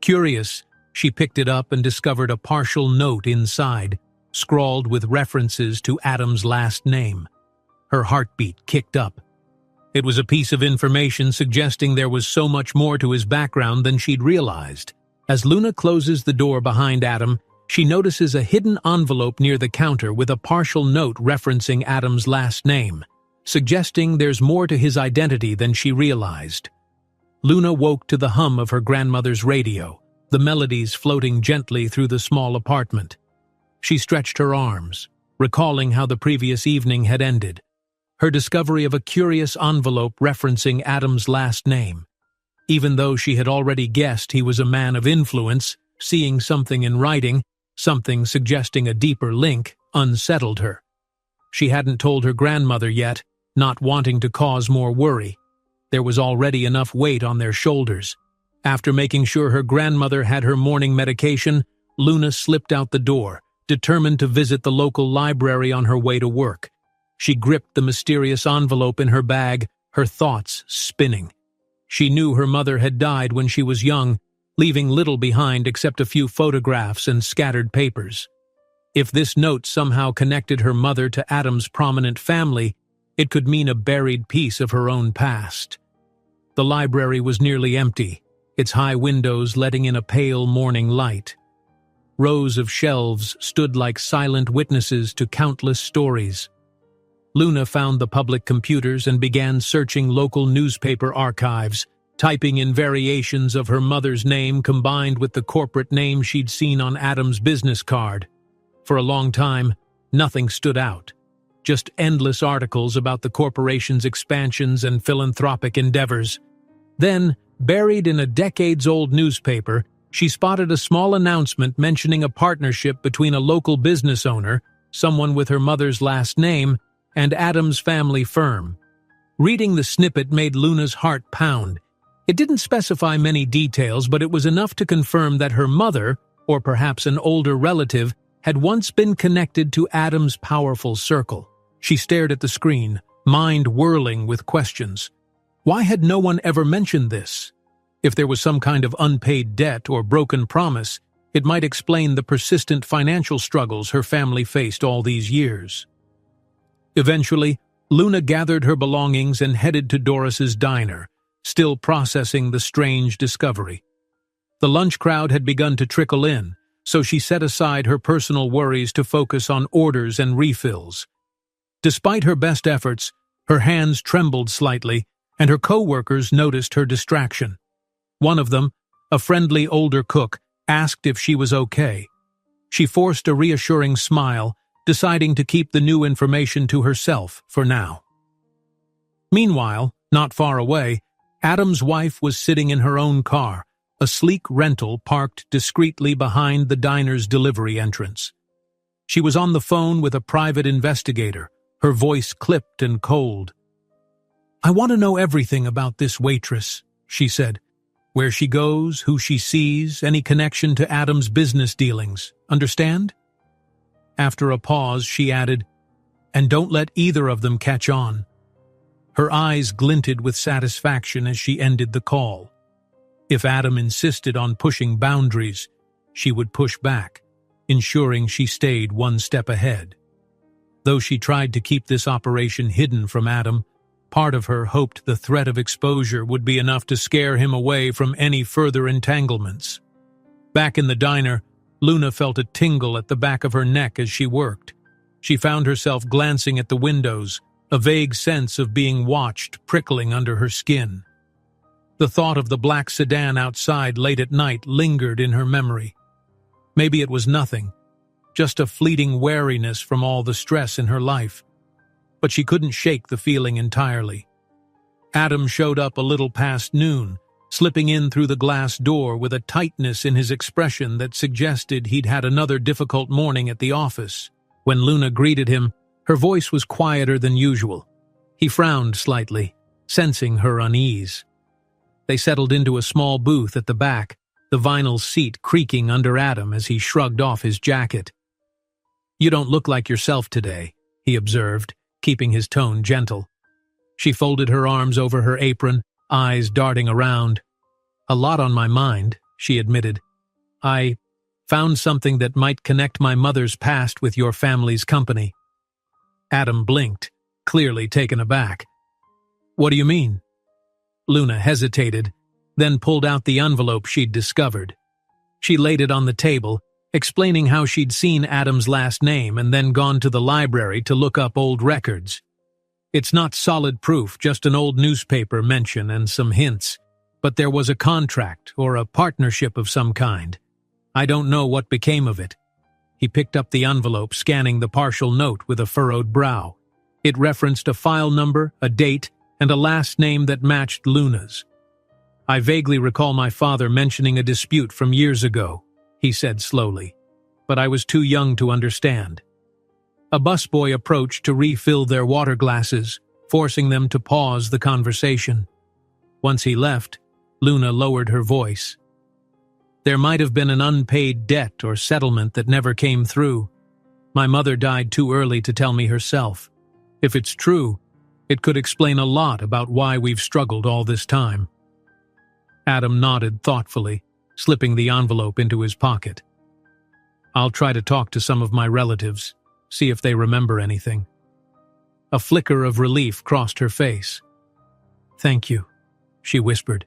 Curious, she picked it up and discovered a partial note inside, scrawled with references to Adam's last name. Her heartbeat kicked up. It was a piece of information suggesting there was so much more to his background than she'd realized. As Luna closes the door behind Adam, she notices a hidden envelope near the counter with a partial note referencing Adam's last name, suggesting there's more to his identity than she realized. Luna woke to the hum of her grandmother's radio, the melodies floating gently through the small apartment. She stretched her arms, recalling how the previous evening had ended. Her discovery of a curious envelope referencing Adam's last name. Even though she had already guessed he was a man of influence, seeing something in writing, something suggesting a deeper link, unsettled her. She hadn't told her grandmother yet, not wanting to cause more worry. There was already enough weight on their shoulders. After making sure her grandmother had her morning medication, Luna slipped out the door, determined to visit the local library on her way to work. She gripped the mysterious envelope in her bag, her thoughts spinning. She knew her mother had died when she was young, leaving little behind except a few photographs and scattered papers. If this note somehow connected her mother to Adam's prominent family, it could mean a buried piece of her own past. The library was nearly empty, its high windows letting in a pale morning light. Rows of shelves stood like silent witnesses to countless stories. Luna found the public computers and began searching local newspaper archives, typing in variations of her mother's name combined with the corporate name she'd seen on Adam's business card. For a long time, nothing stood out. Just endless articles about the corporation's expansions and philanthropic endeavors. Then, buried in a decades-old newspaper, she spotted a small announcement mentioning a partnership between a local business owner, someone with her mother's last name, and Adam's family firm. Reading the snippet made Luna's heart pound. It didn't specify many details, but it was enough to confirm that her mother, or perhaps an older relative, had once been connected to Adam's powerful circle. She stared at the screen, mind whirling with questions. Why had no one ever mentioned this? If there was some kind of unpaid debt or broken promise, it might explain the persistent financial struggles her family faced all these years. Eventually, Luna gathered her belongings and headed to Doris's diner, still processing the strange discovery. The lunch crowd had begun to trickle in, so she set aside her personal worries to focus on orders and refills. Despite her best efforts, her hands trembled slightly, and her co-workers noticed her distraction. One of them, a friendly older cook, asked if she was okay. She forced a reassuring smile, deciding to keep the new information to herself for now. Meanwhile, not far away, Adam's wife was sitting in her own car, a sleek rental parked discreetly behind the diner's delivery entrance. She was on the phone with a private investigator, her voice clipped and cold. "I want to know everything about this waitress," she said. "Where she goes, who she sees, any connection to Adam's business dealings. Understand?" After a pause, she added, "And don't let either of them catch on." Her eyes glinted with satisfaction as she ended the call. If Adam insisted on pushing boundaries, she would push back, ensuring she stayed one step ahead. Though she tried to keep this operation hidden from Adam, part of her hoped the threat of exposure would be enough to scare him away from any further entanglements. Back in the diner, Luna felt a tingle at the back of her neck as she worked. She found herself glancing at the windows, a vague sense of being watched prickling under her skin. The thought of the black sedan outside late at night lingered in her memory. Maybe it was nothing, just a fleeting wariness from all the stress in her life. But she couldn't shake the feeling entirely. Adam showed up a little past noon, slipping in through the glass door with a tightness in his expression that suggested he'd had another difficult morning at the office. When Luna greeted him, her voice was quieter than usual. He frowned slightly, sensing her unease. They settled into a small booth at the back, the vinyl seat creaking under Adam as he shrugged off his jacket. "You don't look like yourself today," he observed, keeping his tone gentle. She folded her arms over her apron, eyes darting around. "A lot on my mind," she admitted. "I found something that might connect my mother's past with your family's company." Adam blinked, clearly taken aback. "What do you mean?" Luna hesitated, then pulled out the envelope she'd discovered. She laid it on the table, explaining how she'd seen Adam's last name and then gone to the library to look up old records. "It's not solid proof, just an old newspaper mention and some hints, but there was a contract or a partnership of some kind. I don't know what became of it." He picked up the envelope, scanning the partial note with a furrowed brow. It referenced a file number, a date, and a last name that matched Luna's. "I vaguely recall my father mentioning a dispute from years ago," he said slowly, "but I was too young to understand." A busboy approached to refill their water glasses, forcing them to pause the conversation. Once he left, Luna lowered her voice. "There might have been an unpaid debt or settlement that never came through. My mother died too early to tell me herself. If it's true, it could explain a lot about why we've struggled all this time." Adam nodded thoughtfully, slipping the envelope into his pocket. "I'll try to talk to some of my relatives, see if they remember anything." A flicker of relief crossed her face. "Thank you," she whispered.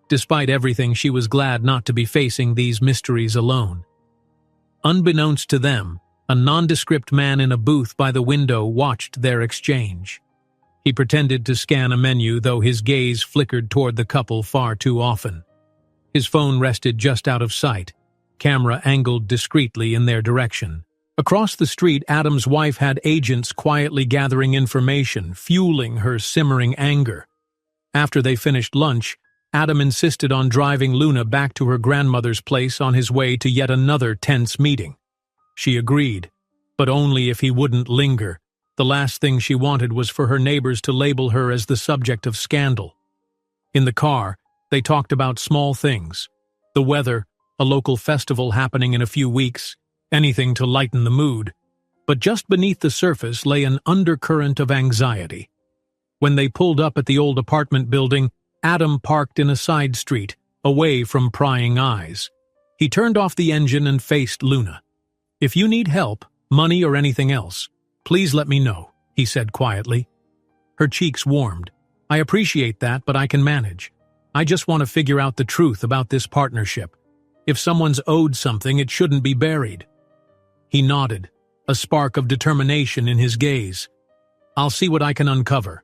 Despite everything, she was glad not to be facing these mysteries alone. Unbeknownst to them, a nondescript man in a booth by the window watched their exchange. He pretended to scan a menu, though his gaze flickered toward the couple far too often. His phone rested just out of sight, camera angled discreetly in their direction. Across the street, Adam's wife had agents quietly gathering information, fueling her simmering anger. After they finished lunch, Adam insisted on driving Luna back to her grandmother's place on his way to yet another tense meeting. She agreed, but only if he wouldn't linger. The last thing she wanted was for her neighbors to label her as the subject of scandal. In the car, they talked about small things: the weather, a local festival happening in a few weeks, anything to lighten the mood. But just beneath the surface lay an undercurrent of anxiety. When they pulled up at the old apartment building, Adam parked in a side street, away from prying eyes. He turned off the engine and faced Luna. "If you need help, money or anything else, please let me know," he said quietly. Her cheeks warmed. "I appreciate that, but I can manage. I just want to figure out the truth about this partnership. If someone's owed something, it shouldn't be buried." He nodded, a spark of determination in his gaze. "I'll see what I can uncover."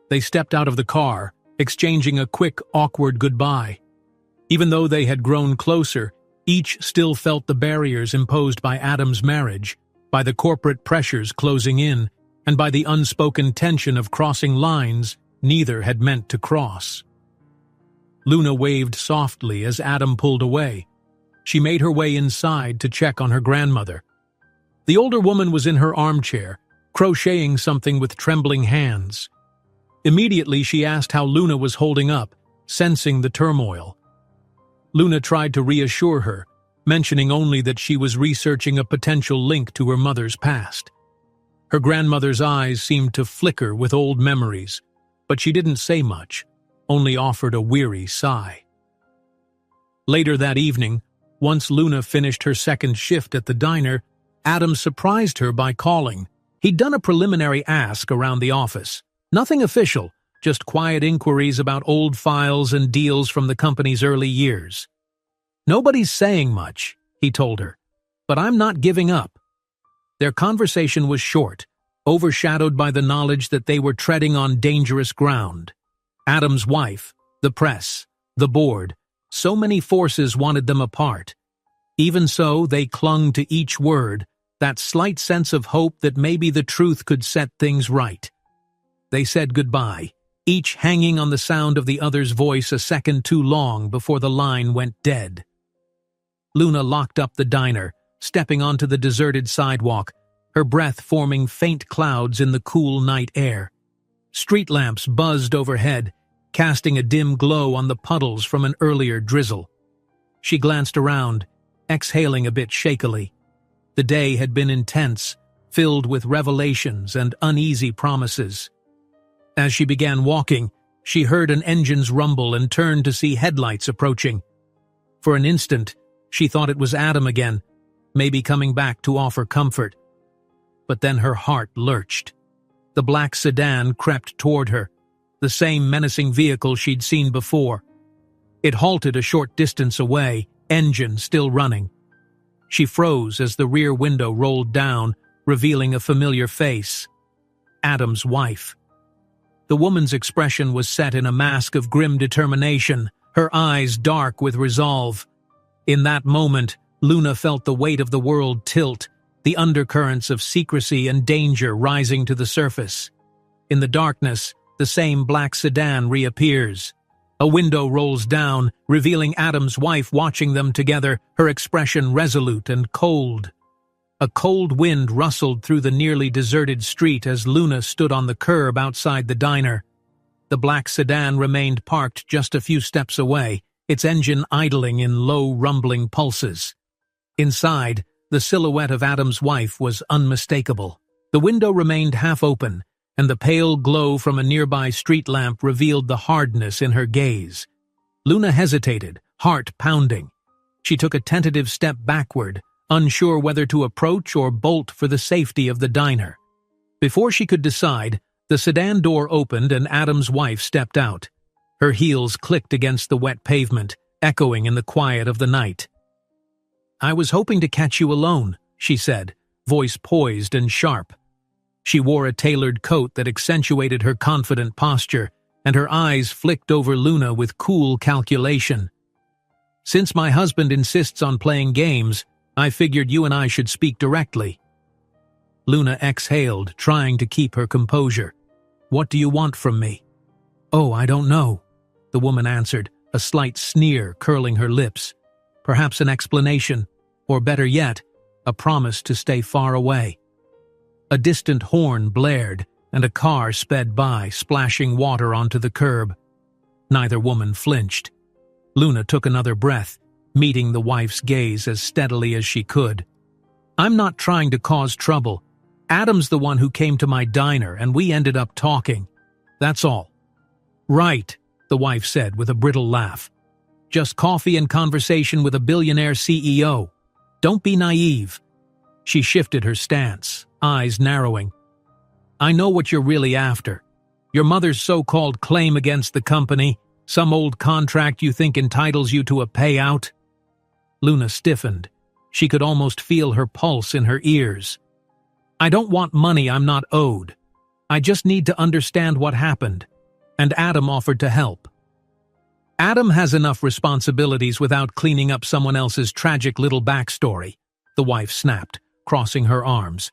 They stepped out of the car, exchanging a quick, awkward goodbye. Even though they had grown closer, each still felt the barriers imposed by Adam's marriage, by the corporate pressures closing in, and by the unspoken tension of crossing lines neither had meant to cross. Luna waved softly as Adam pulled away. She made her way inside to check on her grandmother. The older woman was in her armchair, crocheting something with trembling hands. Immediately she asked how Luna was holding up, sensing the turmoil. Luna tried to reassure her, mentioning only that she was researching a potential link to her mother's past. Her grandmother's eyes seemed to flicker with old memories, but she didn't say much, only offered a weary sigh. Later that evening, once Luna finished her second shift at the diner, Adam surprised her by calling. He'd done a preliminary ask around the office. Nothing official, just quiet inquiries about old files and deals from the company's early years. "Nobody's saying much," he told her, "but I'm not giving up." Their conversation was short, overshadowed by the knowledge that they were treading on dangerous ground. Adam's wife, the press, the board, so many forces wanted them apart. Even so, they clung to each word, that slight sense of hope that maybe the truth could set things right. They said goodbye, each hanging on the sound of the other's voice a second too long before the line went dead. Luna locked up the diner, stepping onto the deserted sidewalk, her breath forming faint clouds in the cool night air. Street lamps buzzed overhead, casting a dim glow on the puddles from an earlier drizzle. She glanced around, exhaling a bit shakily. The day had been intense, filled with revelations and uneasy promises. As she began walking, she heard an engine's rumble and turned to see headlights approaching. For an instant, she thought it was Adam again, maybe coming back to offer comfort. But then her heart lurched. The black sedan crept toward her, the same menacing vehicle she'd seen before. It halted a short distance away, engine still running. She froze as the rear window rolled down, revealing a familiar face. Adam's wife. The woman's expression was set in a mask of grim determination, her eyes dark with resolve. In that moment, Luna felt the weight of the world tilt, the undercurrents of secrecy and danger rising to the surface. In the darkness, the same black sedan reappears. A window rolls down, revealing Adam's wife watching them together, her expression resolute and cold. A cold wind rustled through the nearly deserted street as Luna stood on the curb outside the diner. The black sedan remained parked just a few steps away, its engine idling in low, rumbling pulses. Inside, the silhouette of Adam's wife was unmistakable. The window remained half open, and the pale glow from a nearby street lamp revealed the hardness in her gaze. Luna hesitated, heart pounding. She took a tentative step backward, unsure whether to approach or bolt for the safety of the diner. Before she could decide, the sedan door opened and Adam's wife stepped out. Her heels clicked against the wet pavement, echoing in the quiet of the night. "I was hoping to catch you alone," she said, voice poised and sharp. She wore a tailored coat that accentuated her confident posture, and her eyes flicked over Luna with cool calculation. "Since my husband insists on playing games, I figured you and I should speak directly." Luna exhaled, trying to keep her composure. "What do you want from me?" "Oh, I don't know," the woman answered, a slight sneer curling her lips. "Perhaps an explanation, or better yet, a promise to stay far away." A distant horn blared, and a car sped by, splashing water onto the curb. Neither woman flinched. Luna took another breath, meeting the wife's gaze as steadily as she could. I'm not trying to cause trouble. Adam's the one who came to my diner and we ended up talking. That's all." "Right," the wife said with a brittle laugh. "Just coffee and conversation with a billionaire CEO. Don't be naive." She shifted her stance, eyes narrowing. "I know what you're really after. Your mother's so-called claim against the company, some old contract you think entitles you to a payout." Luna stiffened. She could almost feel her pulse in her ears. "I don't want money I'm not owed. I just need to understand what happened." And Adam offered to help. "Adam has enough responsibilities without cleaning up someone else's tragic little backstory," the wife snapped, crossing her arms.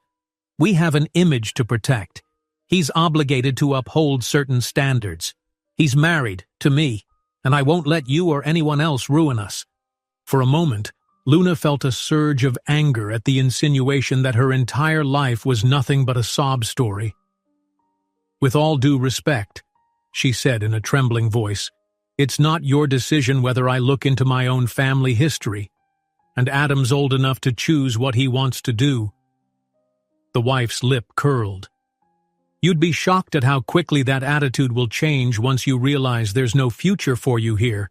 "We have an image to protect. He's obligated to uphold certain standards. He's married to me, and I won't let you or anyone else ruin us." For a moment, Luna felt a surge of anger at the insinuation that her entire life was nothing but a sob story. "With all due respect," she said in a trembling voice, "it's not your decision whether I look into my own family history, and Adam's old enough to choose what he wants to do." The wife's lip curled. "You'd be shocked at how quickly that attitude will change once you realize there's no future for you here.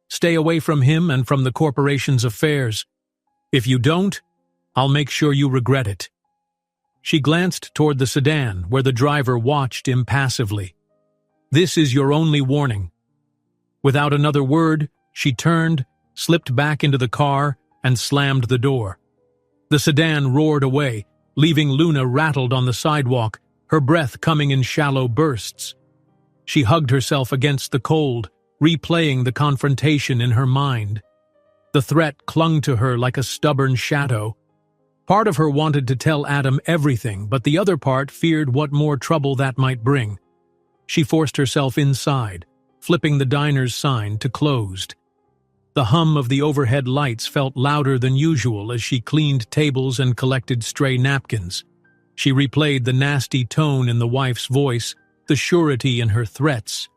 Stay away from him and from the corporation's affairs. If you don't, I'll make sure you regret it." She glanced toward the sedan, where the driver watched impassively. "This is your only warning." Without another word, she turned, slipped back into the car, and slammed the door. The sedan roared away, leaving Luna rattled on the sidewalk, her breath coming in shallow bursts. She hugged herself against the cold, replaying the confrontation in her mind. The threat clung to her like a stubborn shadow. Part of her wanted to tell Adam everything, but the other part feared what more trouble that might bring. She forced herself inside, flipping the diner's sign to closed. The hum of the overhead lights felt louder than usual as she cleaned tables and collected stray napkins. She replayed the nasty tone in the wife's voice, the surety in her threats.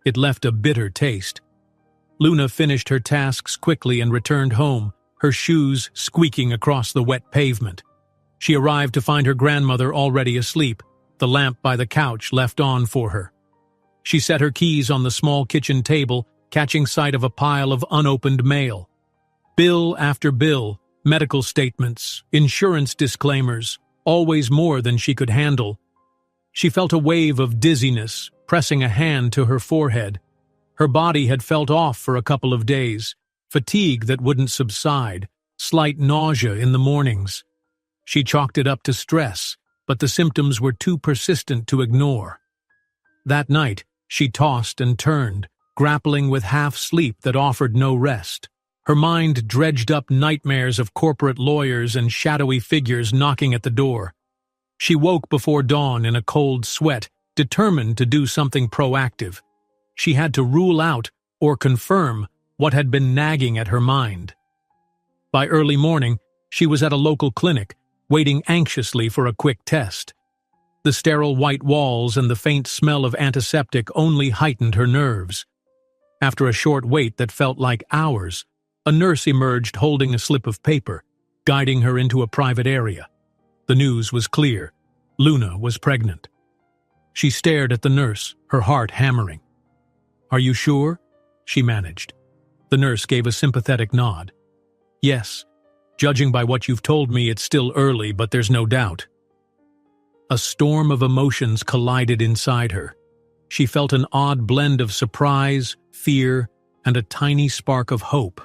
It left a bitter taste. Luna finished her tasks quickly and returned home, her shoes squeaking across the wet pavement. She arrived to find her grandmother already asleep, the lamp by the couch left on for her. She set her keys on the small kitchen table, catching sight of a pile of unopened mail. Bill after bill, medical statements, insurance disclaimers, always more than she could handle. She felt a wave of dizziness, pressing a hand to her forehead. Her body had felt off for a couple of days, fatigue that wouldn't subside, slight nausea in the mornings. She chalked it up to stress, but the symptoms were too persistent to ignore. That night, she tossed and turned, grappling with half-sleep that offered no rest. Her mind dredged up nightmares of corporate lawyers and shadowy figures knocking at the door. She woke before dawn in a cold sweat, determined to do something proactive. She had to rule out or confirm what had been nagging at her mind. By early morning, she was at a local clinic, waiting anxiously for a quick test. The sterile white walls and the faint smell of antiseptic only heightened her nerves. After a short wait that felt like hours, a nurse emerged holding a slip of paper, guiding her into a private area. The news was clear. Luna was pregnant. She stared at the nurse, her heart hammering. "Are you sure?" she managed. The nurse gave a sympathetic nod. "Yes. Judging by what you've told me, it's still early, but there's no doubt." A storm of emotions collided inside her. She felt an odd blend of surprise, fear, and a tiny spark of hope.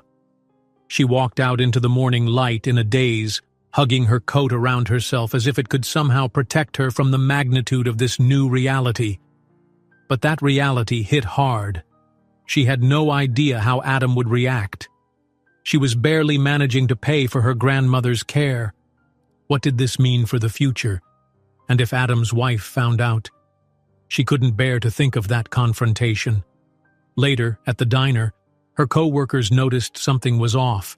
She walked out into the morning light in a daze, hugging her coat around herself as if it could somehow protect her from the magnitude of this new reality. But that reality hit hard. She had no idea how Adam would react. She was barely managing to pay for her grandmother's care. What did this mean for the future? And if Adam's wife found out? She couldn't bear to think of that confrontation. Later, at the diner, her co-workers noticed something was off.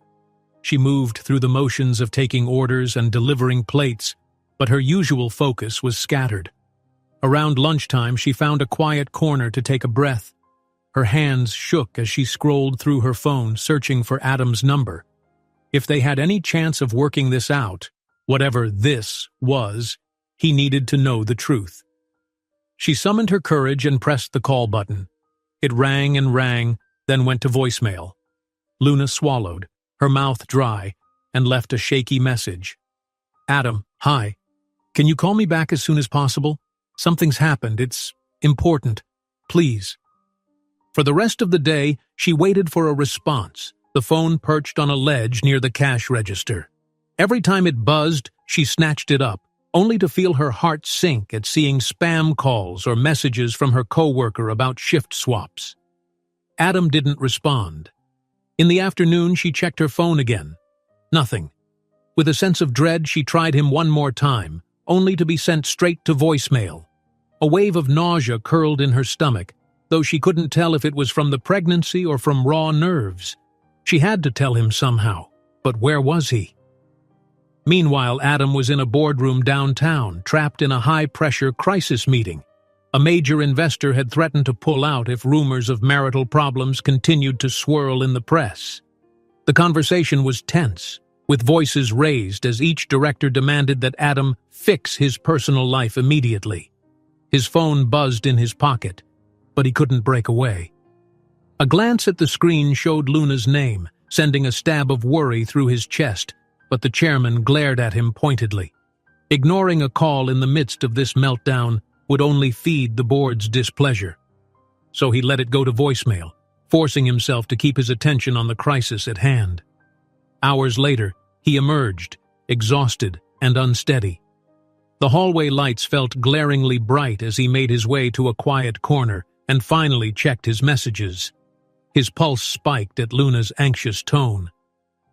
She moved through the motions of taking orders and delivering plates, but her usual focus was scattered. Around lunchtime, she found a quiet corner to take a breath. Her hands shook as she scrolled through her phone, searching for Adam's number. If they had any chance of working this out, Whatever this was, he needed to know the truth. She summoned her courage and pressed the call button. It rang and rang, then went to voicemail. Luna swallowed, her mouth dry, and left a shaky message. Adam, hi. Can you call me back as soon as possible? Something's happened. It's important. Please. For the rest of the day, she waited for a response, the phone perched on a ledge near the cash register. Every time it buzzed, she snatched it up, only to feel her heart sink at seeing spam calls or messages from her coworker about shift swaps. Adam didn't respond. In the afternoon, she checked her phone again. Nothing. With a sense of dread, she tried him one more time, only to be sent straight to voicemail. A wave of nausea curled in her stomach, though she couldn't tell if it was from the pregnancy or from raw nerves. She had to tell him somehow, but where was he? Meanwhile, Adam was in a boardroom downtown, trapped in a high-pressure crisis meeting. A major investor had threatened to pull out if rumors of marital problems continued to swirl in the press. The conversation was tense, with voices raised as each director demanded that Adam fix his personal life immediately. His phone buzzed in his pocket, but he couldn't break away. A glance at the screen showed Luna's name, sending a stab of worry through his chest, but the chairman glared at him pointedly. Ignoring a call in the midst of this meltdown would only feed the board's displeasure. So he let it go to voicemail, forcing himself to keep his attention on the crisis at hand. Hours later, he emerged, exhausted and unsteady. The hallway lights felt glaringly bright as he made his way to a quiet corner and finally checked his messages. His pulse spiked at Luna's anxious tone.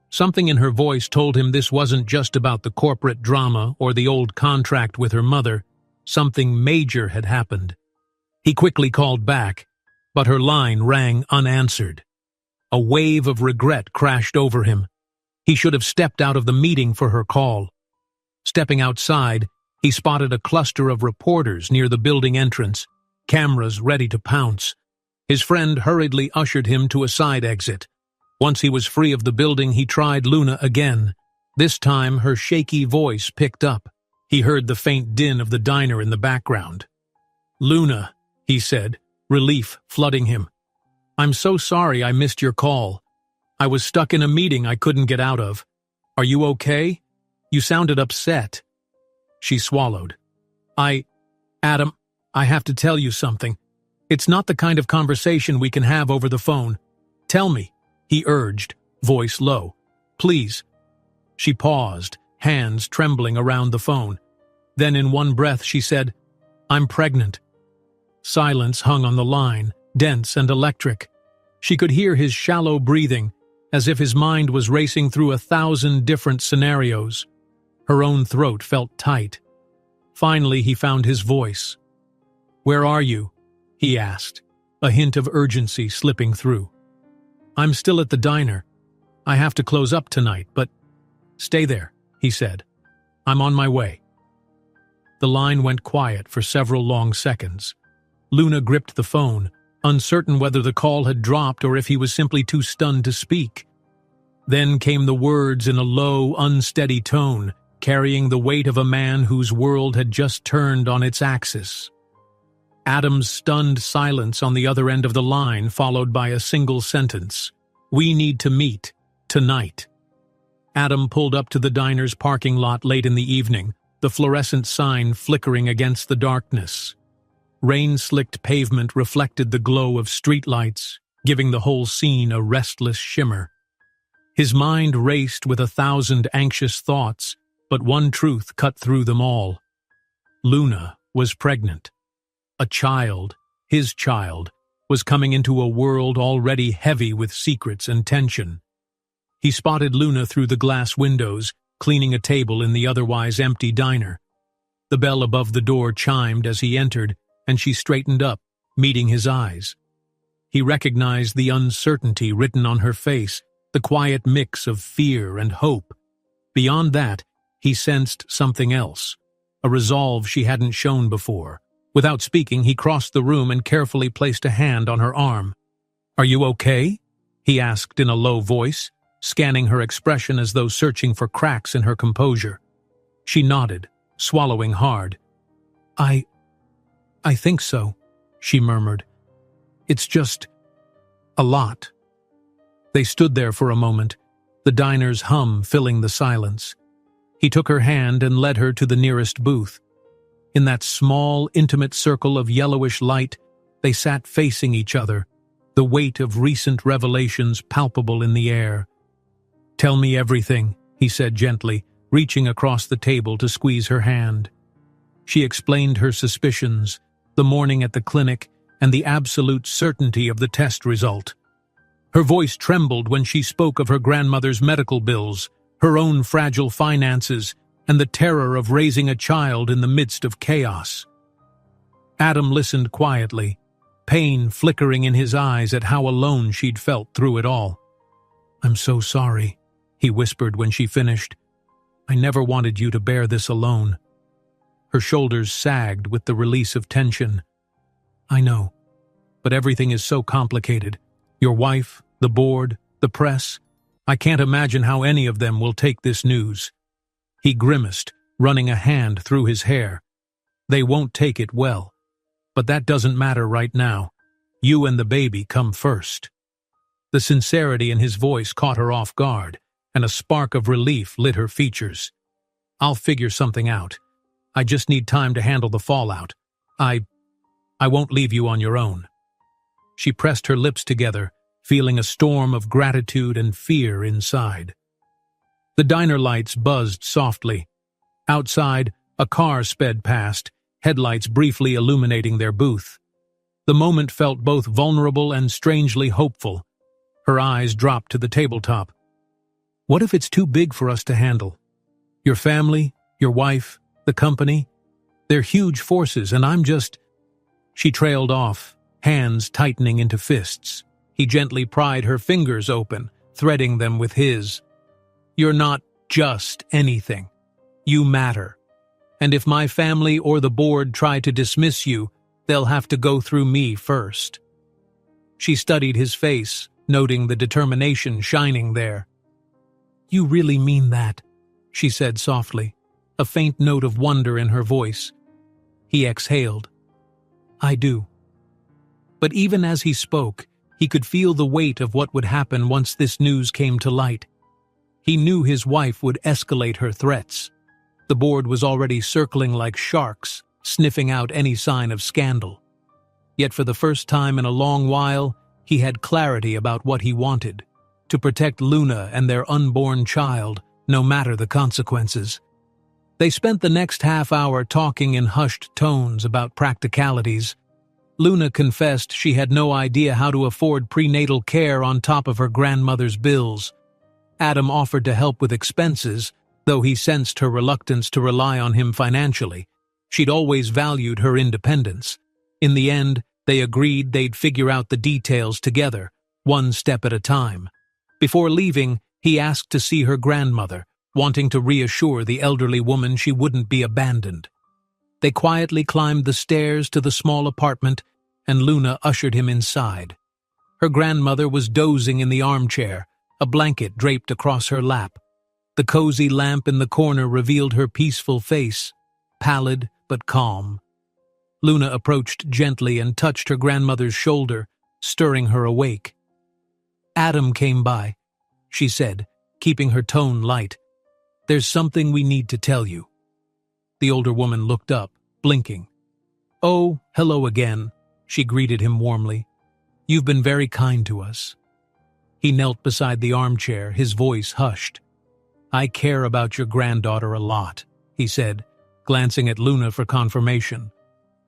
Something in her voice told him this wasn't just about the corporate drama or the old contract with her mother. Something major had happened. He quickly called back, but her line rang unanswered. A wave of regret crashed over him. He should have stepped out of the meeting for her call. Stepping outside, he spotted a cluster of reporters near the building entrance, cameras ready to pounce. His friend hurriedly ushered him to a side exit. Once he was free of the building, he tried Luna again. This time, her shaky voice picked up. He heard the faint din of the diner in the background. "Luna," he said, relief flooding him. "I'm so sorry I missed your call. I was stuck in a meeting I couldn't get out of. Are you okay? You sounded upset." She swallowed. Adam, I have to tell you something. It's not the kind of conversation we can have over the phone. Tell me," he urged, voice low. "Please." She paused, hands trembling around the phone. Then in one breath she said, "I'm pregnant." Silence hung on the line, dense and electric. She could hear his shallow breathing, as if his mind was racing through 1,000 different scenarios. Her own throat felt tight. Finally he found his voice. "Where are you?" he asked, a hint of urgency slipping through. "I'm still at the diner. I have to close up tonight, but—" "Stay there," he said. "I'm on my way." The line went quiet for several long seconds. Luna gripped the phone, uncertain whether the call had dropped or if he was simply too stunned to speak. Then came the words in a low, unsteady tone, carrying the weight of a man whose world had just turned on its axis. Adam's stunned silence on the other end of the line followed by a single sentence. "We need to meet. Tonight." Adam pulled up to the diner's parking lot late in the evening, the fluorescent sign flickering against the darkness. Rain-slicked pavement reflected the glow of streetlights, giving the whole scene a restless shimmer. His mind raced with 1,000 anxious thoughts, but one truth cut through them all. Luna was pregnant. A child, his child, was coming into a world already heavy with secrets and tension. He spotted Luna through the glass windows, cleaning a table in the otherwise empty diner. The bell above the door chimed as he entered, and she straightened up, meeting his eyes. He recognized the uncertainty written on her face, the quiet mix of fear and hope. Beyond that, he sensed something else, a resolve she hadn't shown before. Without speaking, he crossed the room and carefully placed a hand on her arm. "Are you okay?" he asked in a low voice, scanning her expression as though searching for cracks in her composure. She nodded, swallowing hard. I think so, she murmured. It's just a lot. They stood there for a moment, the diner's hum filling the silence. He took her hand and led her to the nearest booth. In that small, intimate circle of yellowish light, they sat facing each other, the weight of recent revelations palpable in the air. "Tell me everything," he said gently, reaching across the table to squeeze her hand. She explained her suspicions, the morning at the clinic, and the absolute certainty of the test result. Her voice trembled when she spoke of her grandmother's medical bills, her own fragile finances, and the terror of raising a child in the midst of chaos. Adam listened quietly, pain flickering in his eyes at how alone she'd felt through it all. "I'm so sorry," he whispered when she finished. "I never wanted you to bear this alone." Her shoulders sagged with the release of tension. "I know, but everything is so complicated. Your wife, the board, the press. I can't imagine how any of them will take this news." He grimaced, running a hand through his hair. "They won't take it well. But that doesn't matter right now. You and the baby come first." The sincerity in his voice caught her off guard, and a spark of relief lit her features. "I'll figure something out. I just need time to handle the fallout. I won't leave you on your own." She pressed her lips together, feeling a storm of gratitude and fear inside. The diner lights buzzed softly. Outside, a car sped past, headlights briefly illuminating their booth. The moment felt both vulnerable and strangely hopeful. Her eyes dropped to the tabletop. "What if it's too big for us to handle? Your family, your wife, the company, they're huge forces, and I'm just—" She trailed off, hands tightening into fists. He gently pried her fingers open, threading them with his. "You're not just anything. You matter. And if my family or the board try to dismiss you, they'll have to go through me first." She studied his face, noting the determination shining there. "You really mean that?" she said softly, a faint note of wonder in her voice. He exhaled. "I do." But even as he spoke, he could feel the weight of what would happen once this news came to light. He knew his wife would escalate her threats. The board was already circling like sharks, sniffing out any sign of scandal. Yet for the first time in a long while, he had clarity about what he wanted: to protect Luna and their unborn child, no matter the consequences. They spent the next half hour talking in hushed tones about practicalities. Luna confessed she had no idea how to afford prenatal care on top of her grandmother's bills. Adam offered to help with expenses, though he sensed her reluctance to rely on him financially. She'd always valued her independence. In the end, they agreed they'd figure out the details together, one step at a time. Before leaving, he asked to see her grandmother, wanting to reassure the elderly woman she wouldn't be abandoned. They quietly climbed the stairs to the small apartment, and Luna ushered him inside. Her grandmother was dozing in the armchair, a blanket draped across her lap. The cozy lamp in the corner revealed her peaceful face, pallid but calm. Luna approached gently and touched her grandmother's shoulder, stirring her awake. "Adam came by," she said, keeping her tone light. "There's something we need to tell you." The older woman looked up, blinking. "Oh, hello again," she greeted him warmly. "You've been very kind to us." He knelt beside the armchair, his voice hushed. "I care about your granddaughter a lot," he said, glancing at Luna for confirmation.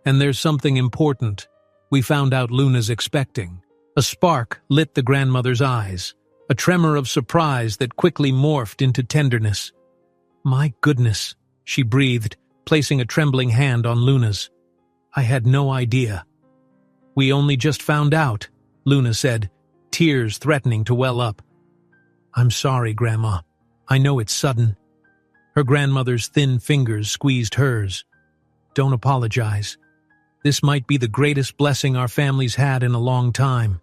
"And there's something important. We found out Luna's expecting." A spark lit the grandmother's eyes, a tremor of surprise that quickly morphed into tenderness. "My goodness," she breathed, placing a trembling hand on Luna's. "I had no idea." "We only just found out," Luna said, tears threatening to well up. "I'm sorry, Grandma. I know it's sudden." Her grandmother's thin fingers squeezed hers. "Don't apologize. This might be the greatest blessing our family's had in a long time."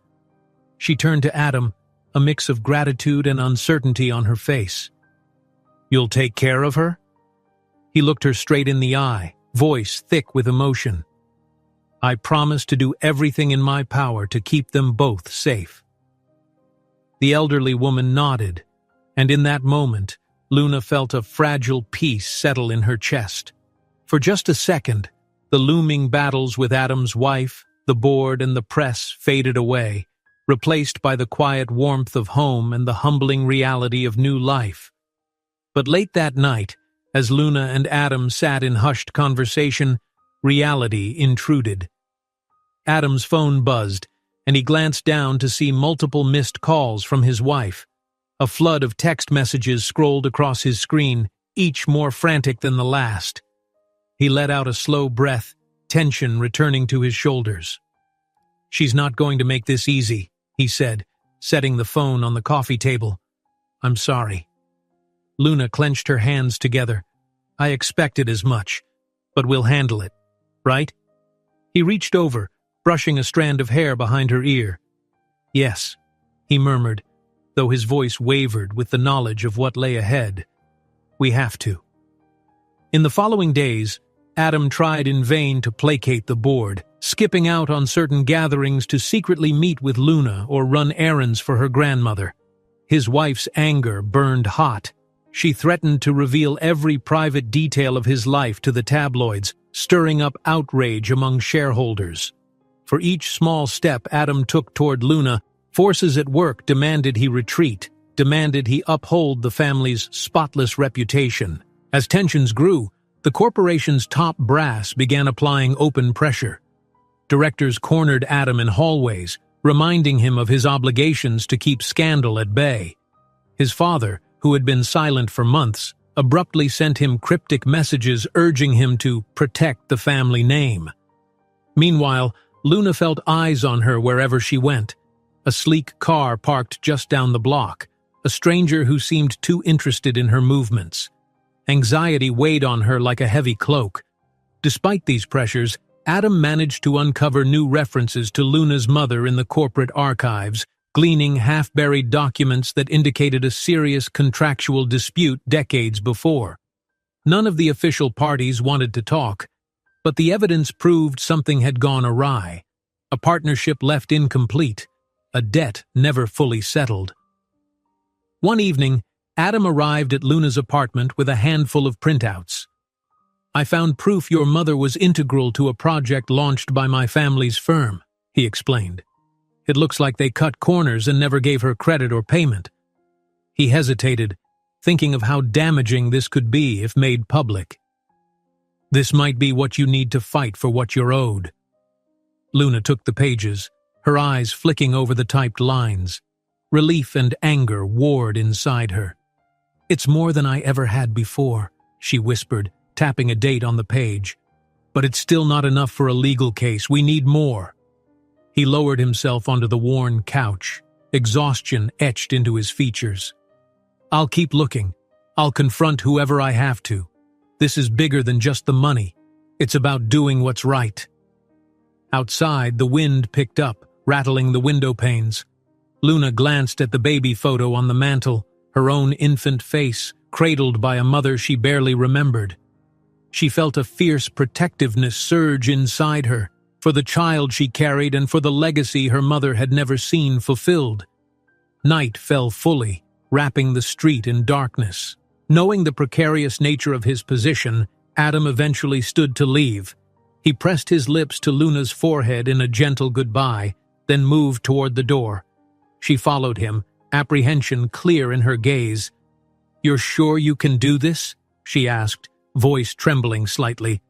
She turned to Adam, a mix of gratitude and uncertainty on her face. "You'll take care of her?" He looked her straight in the eye, voice thick with emotion. "I promise to do everything in my power to keep them both safe." The elderly woman nodded, and in that moment, Luna felt a fragile peace settle in her chest. For just a second, the looming battles with Adam's wife, the board, and the press faded away, replaced by the quiet warmth of home and the humbling reality of new life. But late that night, as Luna and Adam sat in hushed conversation, reality intruded. Adam's phone buzzed, and he glanced down to see multiple missed calls from his wife. A flood of text messages scrolled across his screen, each more frantic than the last. He let out a slow breath, tension returning to his shoulders. "She's not going to make this easy," he said, setting the phone on the coffee table. "I'm sorry." Luna clenched her hands together. "I expected as much, but we'll handle it, right?" He reached over, brushing a strand of hair behind her ear. "Yes," he murmured, though his voice wavered with the knowledge of what lay ahead. "We have to." In the following days, Adam tried in vain to placate the board, skipping out on certain gatherings to secretly meet with Luna or run errands for her grandmother. His wife's anger burned hot. She threatened to reveal every private detail of his life to the tabloids, stirring up outrage among shareholders. For each small step Adam took toward Luna, forces at work demanded he retreat, demanded he uphold the family's spotless reputation. As tensions grew, the corporation's top brass began applying open pressure. Directors cornered Adam in hallways, reminding him of his obligations to keep scandal at bay. His father, who had been silent for months, abruptly sent him cryptic messages urging him to protect the family name. Meanwhile, Luna felt eyes on her wherever she went. A sleek car parked just down the block, a stranger who seemed too interested in her movements. Anxiety weighed on her like a heavy cloak. Despite these pressures, Adam managed to uncover new references to Luna's mother in the corporate archives, gleaning half-buried documents that indicated a serious contractual dispute decades before. None of the official parties wanted to talk, but the evidence proved something had gone awry. A partnership left incomplete, a debt never fully settled. One evening, Adam arrived at Luna's apartment with a handful of printouts. "I found proof your mother was integral to a project launched by my family's firm," he explained. "It looks like they cut corners and never gave her credit or payment." He hesitated, thinking of how damaging this could be if made public. "This might be what you need to fight for what you're owed." Luna took the pages, her eyes flicking over the typed lines. Relief and anger warred inside her. "It's more than I ever had before," she whispered, tapping a date on the page. "But it's still not enough for a legal case. We need more." He lowered himself onto the worn couch, exhaustion etched into his features. "I'll keep looking. I'll confront whoever I have to. This is bigger than just the money. It's about doing what's right." Outside, the wind picked up, rattling the window panes. Luna glanced at the baby photo on the mantel, her own infant face, cradled by a mother she barely remembered. She felt a fierce protectiveness surge inside her, for the child she carried and for the legacy her mother had never seen fulfilled. Night fell fully, wrapping the street in darkness. Knowing the precarious nature of his position, Adam eventually stood to leave. He pressed his lips to Luna's forehead in a gentle goodbye, then moved toward the door. She followed him, apprehension clear in her gaze. "You're sure you can do this?" she asked, voice trembling slightly.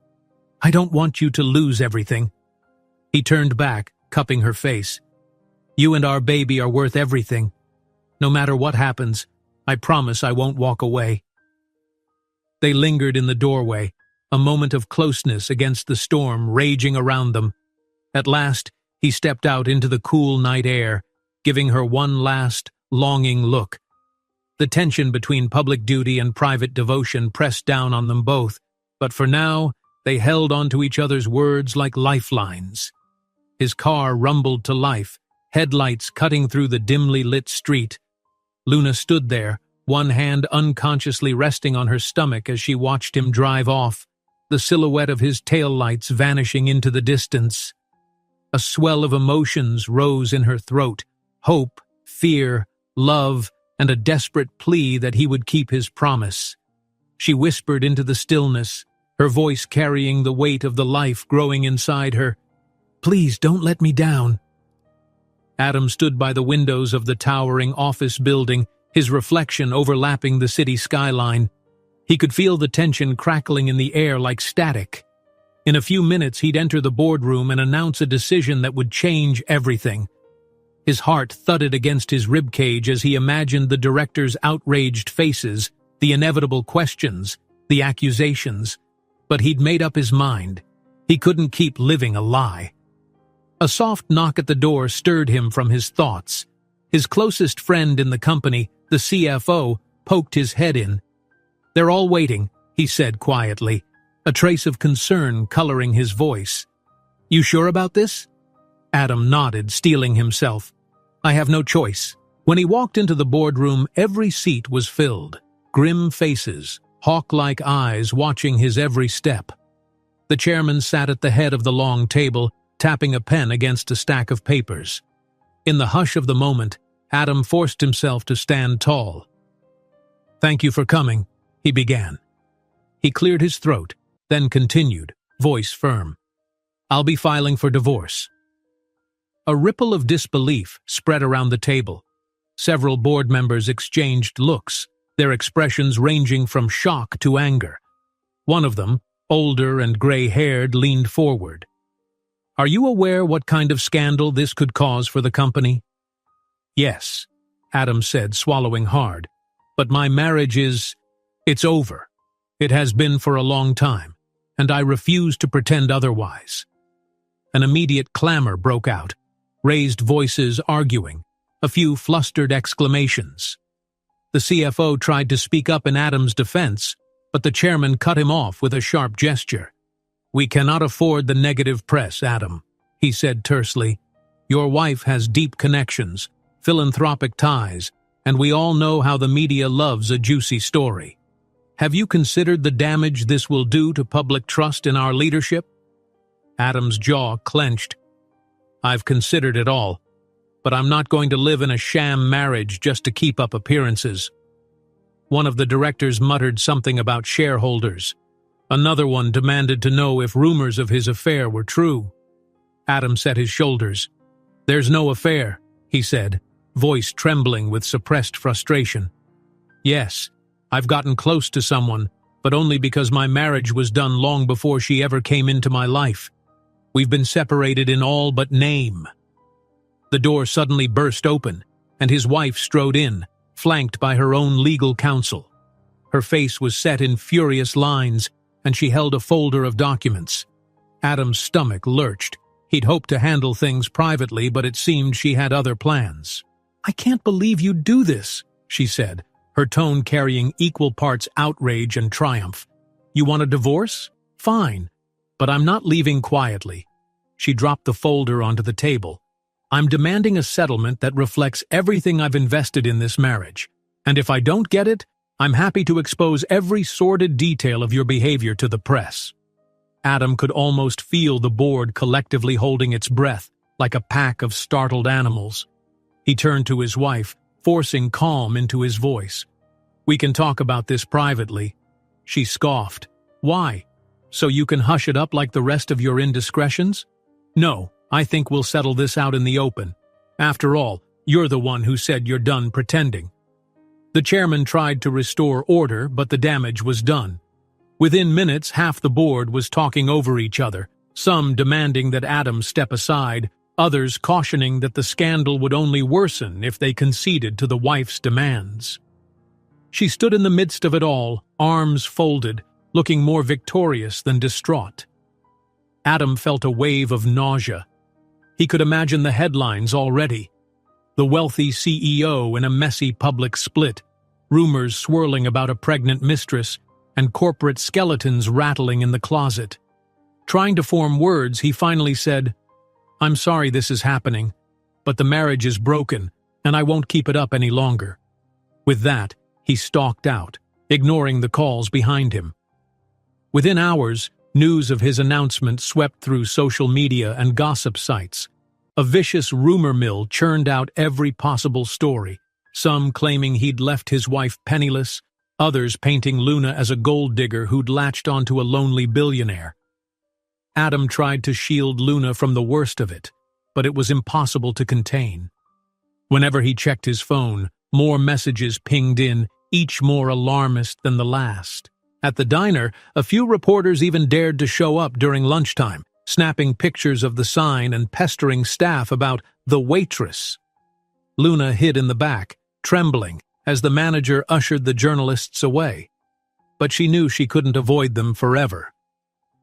"I don't want you to lose everything." He turned back, cupping her face. "You and our baby are worth everything. No matter what happens, I promise I won't walk away." They lingered in the doorway, a moment of closeness against the storm raging around them. At last, he stepped out into the cool night air, giving her one last, longing look. The tension between public duty and private devotion pressed down on them both, but for now, they held onto each other's words like lifelines. His car rumbled to life, headlights cutting through the dimly lit street. Luna stood there, one hand unconsciously resting on her stomach as she watched him drive off, the silhouette of his taillights vanishing into the distance. A swell of emotions rose in her throat: hope, fear, love, and a desperate plea that he would keep his promise. She whispered into the stillness, her voice carrying the weight of the life growing inside her. "Please don't let me down." Adam stood by the windows of the towering office building, his reflection overlapping the city skyline. He could feel the tension crackling in the air like static. In a few minutes he'd enter the boardroom and announce a decision that would change everything. His heart thudded against his ribcage as he imagined the directors' outraged faces, the inevitable questions, the accusations. But he'd made up his mind. He couldn't keep living a lie. A soft knock at the door stirred him from his thoughts. His closest friend in the company, the CFO, poked his head in. "They're all waiting," he said quietly, a trace of concern coloring his voice. "You sure about this?" Adam nodded, steeling himself. "I have no choice." When he walked into the boardroom, every seat was filled. Grim faces, hawk-like eyes watching his every step. The chairman sat at the head of the long table, tapping a pen against a stack of papers. In the hush of the moment, Adam forced himself to stand tall. "Thank you for coming," he began. He cleared his throat, then continued, voice firm. "I'll be filing for divorce." A ripple of disbelief spread around the table. Several board members exchanged looks, their expressions ranging from shock to anger. One of them, older and gray-haired, leaned forward. "Are you aware what kind of scandal this could cause for the company?" "Yes," Adam said, swallowing hard. "But my marriage it's over. It has been for a long time, and I refuse to pretend otherwise." An immediate clamor broke out, raised voices arguing, a few flustered exclamations. The CFO tried to speak up in Adam's defense, but the chairman cut him off with a sharp gesture. "We cannot afford the negative press, Adam," he said tersely. "Your wife has deep connections, philanthropic ties, and we all know how the media loves a juicy story. Have you considered the damage this will do to public trust in our leadership?" Adam's jaw clenched. "I've considered it all, but I'm not going to live in a sham marriage just to keep up appearances." One of the directors muttered something about shareholders. Another one demanded to know if rumors of his affair were true. Adam set his shoulders. "There's no affair," he said, voice trembling with suppressed frustration. "Yes, I've gotten close to someone, but only because my marriage was done long before she ever came into my life. We've been separated in all but name." The door suddenly burst open, and his wife strode in, flanked by her own legal counsel. Her face was set in furious lines, and she held a folder of documents. Adam's stomach lurched. He'd hoped to handle things privately, but it seemed she had other plans. "I can't believe you'd do this," she said, her tone carrying equal parts outrage and triumph. "You want a divorce? Fine. But I'm not leaving quietly." She dropped the folder onto the table. "I'm demanding a settlement that reflects everything I've invested in this marriage. And if I don't get it, I'm happy to expose every sordid detail of your behavior to the press." Adam could almost feel the board collectively holding its breath, like a pack of startled animals. He turned to his wife, forcing calm into his voice. "We can talk about this privately." She scoffed. "Why? So you can hush it up like the rest of your indiscretions?" "No, I think we'll settle this out in the open. After all, you're the one who said you're done pretending." The chairman tried to restore order, but the damage was done. Within minutes, half the board was talking over each other, some demanding that Adam step aside, others cautioning that the scandal would only worsen if they conceded to the wife's demands. She stood in the midst of it all, arms folded, looking more victorious than distraught. Adam felt a wave of nausea. He could imagine the headlines already. The wealthy CEO in a messy public split, rumors swirling about a pregnant mistress, and corporate skeletons rattling in the closet. Trying to form words, he finally said, "I'm sorry this is happening, but the marriage is broken, and I won't keep it up any longer." With that, he stalked out, ignoring the calls behind him. Within hours, news of his announcement swept through social media and gossip sites. A vicious rumor mill churned out every possible story, some claiming he'd left his wife penniless, others painting Luna as a gold digger who'd latched onto a lonely billionaire. Adam tried to shield Luna from the worst of it, but it was impossible to contain. Whenever he checked his phone, more messages pinged in, each more alarmist than the last. At the diner, a few reporters even dared to show up during lunchtime, snapping pictures of the sign and pestering staff about the Waitress. Luna hid in the back, trembling, as the manager ushered the journalists away. But she knew she couldn't avoid them forever.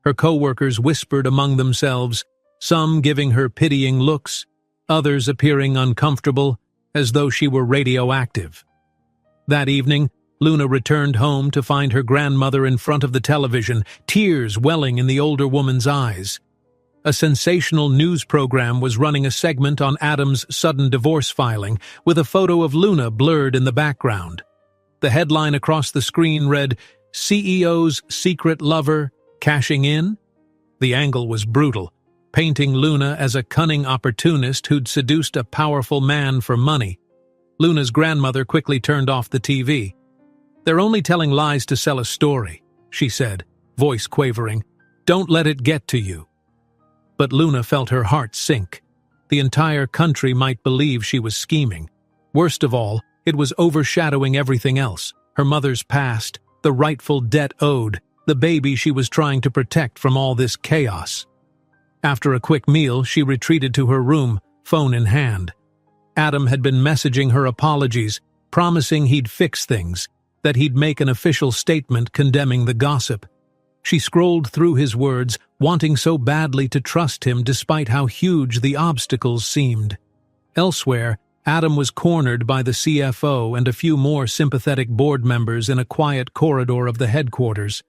Her co-workers whispered among themselves, some giving her pitying looks, others appearing uncomfortable, as though she were radioactive. That evening, Luna returned home to find her grandmother in front of the television, tears welling in the older woman's eyes. A sensational news program was running a segment on Adam's sudden divorce filing, with a photo of Luna blurred in the background. The headline across the screen read, "CEO's secret lover cashing in?" The angle was brutal, painting Luna as a cunning opportunist who'd seduced a powerful man for money. Luna's grandmother quickly turned off the TV. "They're only telling lies to sell a story," she said, voice quavering. "Don't let it get to you." But Luna felt her heart sink. The entire country might believe she was scheming. Worst of all, it was overshadowing everything else: her mother's past, the rightful debt owed, the baby she was trying to protect from all this chaos. After a quick meal, she retreated to her room, phone in hand. Adam had been messaging her apologies, promising he'd fix things, that he'd make an official statement condemning the gossip. She scrolled through his words, wanting so badly to trust him despite how huge the obstacles seemed. Elsewhere, Adam was cornered by the CFO and a few more sympathetic board members in a quiet corridor of the headquarters.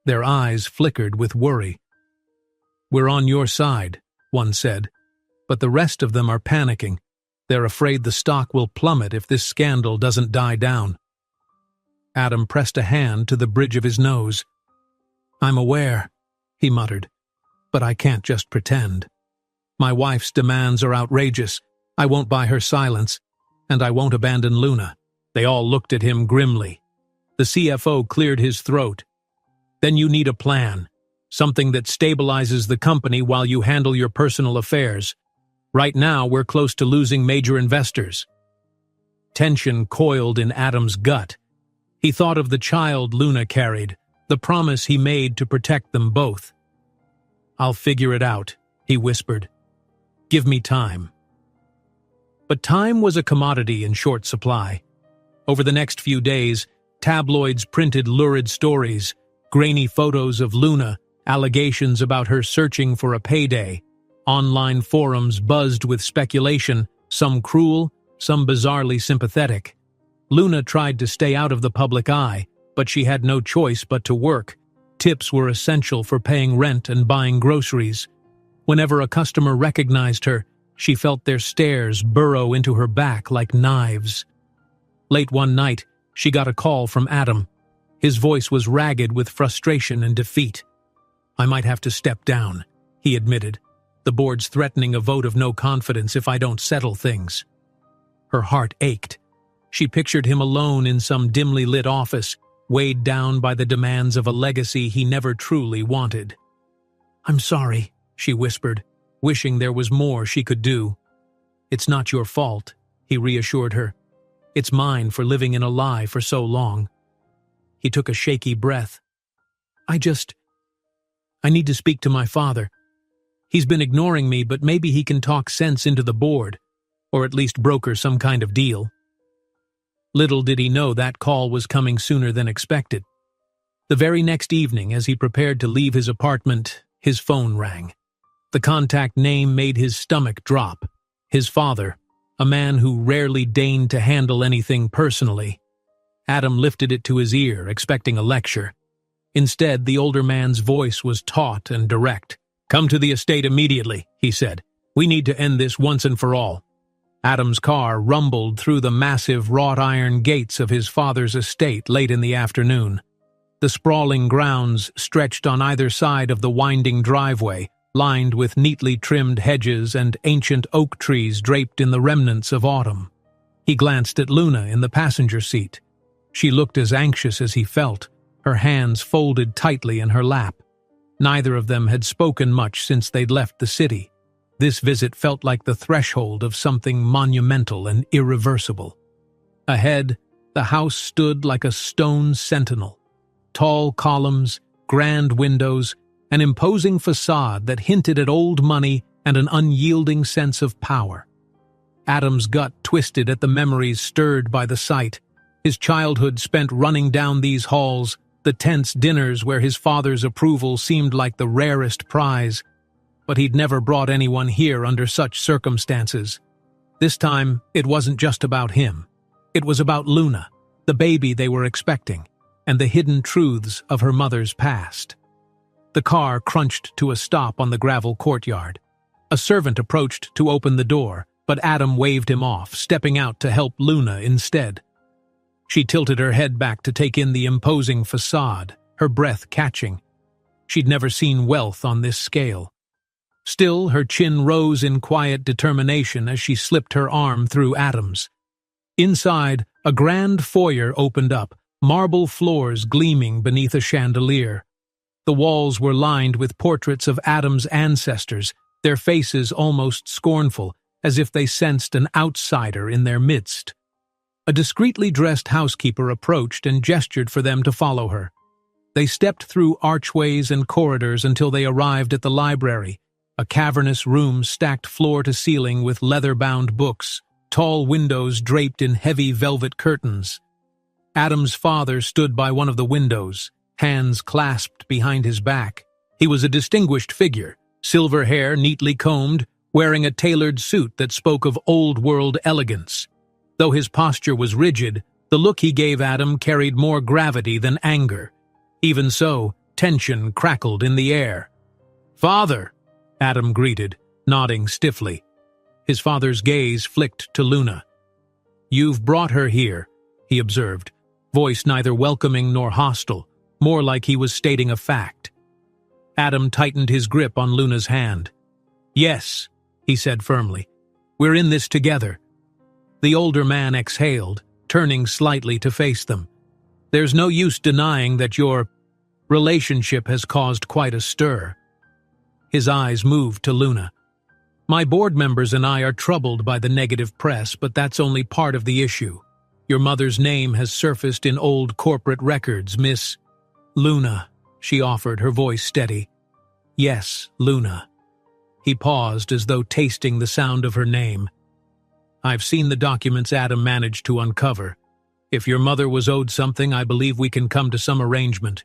Their eyes flickered with worry. "We're on your side," one said, "but the rest of them are panicking. They're afraid the stock will plummet if this scandal doesn't die down." Adam pressed a hand to the bridge of his nose. "I'm aware," he muttered, "but I can't just pretend. My wife's demands are outrageous. I won't buy her silence, and I won't abandon Luna." They all looked at him grimly. The CFO cleared his throat. "Then you need a plan, something that stabilizes the company while you handle your personal affairs. Right now, we're close to losing major investors." Tension coiled in Adam's gut. He thought of the child Luna carried, the promise he made to protect them both. "I'll figure it out," he whispered. "Give me time." But time was a commodity in short supply. Over the next few days, tabloids printed lurid stories, grainy photos of Luna, allegations about her searching for a payday. Online forums buzzed with speculation, some cruel, some bizarrely sympathetic. Luna tried to stay out of the public eye, but she had no choice but to work. Tips were essential for paying rent and buying groceries. Whenever a customer recognized her, she felt their stares burrow into her back like knives. Late one night, she got a call from Adam. His voice was ragged with frustration and defeat. "I might have to step down," he admitted. "The board's threatening a vote of no confidence if I don't settle things." Her heart ached. She pictured him alone in some dimly lit office, weighed down by the demands of a legacy he never truly wanted. "I'm sorry," she whispered, wishing there was more she could do. "It's not your fault," he reassured her. "It's mine for living in a lie for so long." He took a shaky breath. I need to speak to my father. He's been ignoring me, but maybe he can talk sense into the board, or at least broker some kind of deal." Little did he know that call was coming sooner than expected. The very next evening, as he prepared to leave his apartment, his phone rang. The contact name made his stomach drop. His father, a man who rarely deigned to handle anything personally. Adam lifted it to his ear, expecting a lecture. Instead, the older man's voice was taut and direct. "Come to the estate immediately," he said. "We need to end this once and for all." Adam's car rumbled through the massive wrought-iron gates of his father's estate late in the afternoon. The sprawling grounds stretched on either side of the winding driveway, lined with neatly trimmed hedges and ancient oak trees draped in the remnants of autumn. He glanced at Luna in the passenger seat. She looked as anxious as he felt, her hands folded tightly in her lap. Neither of them had spoken much since they'd left the city. This visit felt like the threshold of something monumental and irreversible. Ahead, the house stood like a stone sentinel. Tall columns, grand windows, an imposing facade that hinted at old money and an unyielding sense of power. Adam's gut twisted at the memories stirred by the sight. His childhood spent running down these halls, the tense dinners where his father's approval seemed like the rarest prize. But he'd never brought anyone here under such circumstances. This time, it wasn't just about him. It was about Luna, the baby they were expecting, and the hidden truths of her mother's past. The car crunched to a stop on the gravel courtyard. A servant approached to open the door, but Adam waved him off, stepping out to help Luna instead. She tilted her head back to take in the imposing facade, her breath catching. She'd never seen wealth on this scale. Still, her chin rose in quiet determination as she slipped her arm through Adam's. Inside, a grand foyer opened up, marble floors gleaming beneath a chandelier. The walls were lined with portraits of Adam's ancestors, their faces almost scornful, as if they sensed an outsider in their midst. A discreetly dressed housekeeper approached and gestured for them to follow her. They stepped through archways and corridors until they arrived at the library, a cavernous room stacked floor to ceiling with leather-bound books, tall windows draped in heavy velvet curtains. Adam's father stood by one of the windows, hands clasped behind his back. He was a distinguished figure, silver hair neatly combed, wearing a tailored suit that spoke of old-world elegance. Though his posture was rigid, the look he gave Adam carried more gravity than anger. Even so, tension crackled in the air. "Father!" Adam greeted, nodding stiffly. His father's gaze flicked to Luna. "You've brought her here," he observed, voice neither welcoming nor hostile, more like he was stating a fact. Adam tightened his grip on Luna's hand. "Yes," he said firmly. "We're in this together." The older man exhaled, turning slightly to face them. "There's no use denying that your relationship has caused quite a stir." His eyes moved to Luna. "My board members and I are troubled by the negative press, but that's only part of the issue. Your mother's name has surfaced in old corporate records, Miss Luna," she offered, her voice steady. "Yes, Luna." He paused as though tasting the sound of her name. "I've seen the documents Adam managed to uncover. If your mother was owed something, I believe we can come to some arrangement."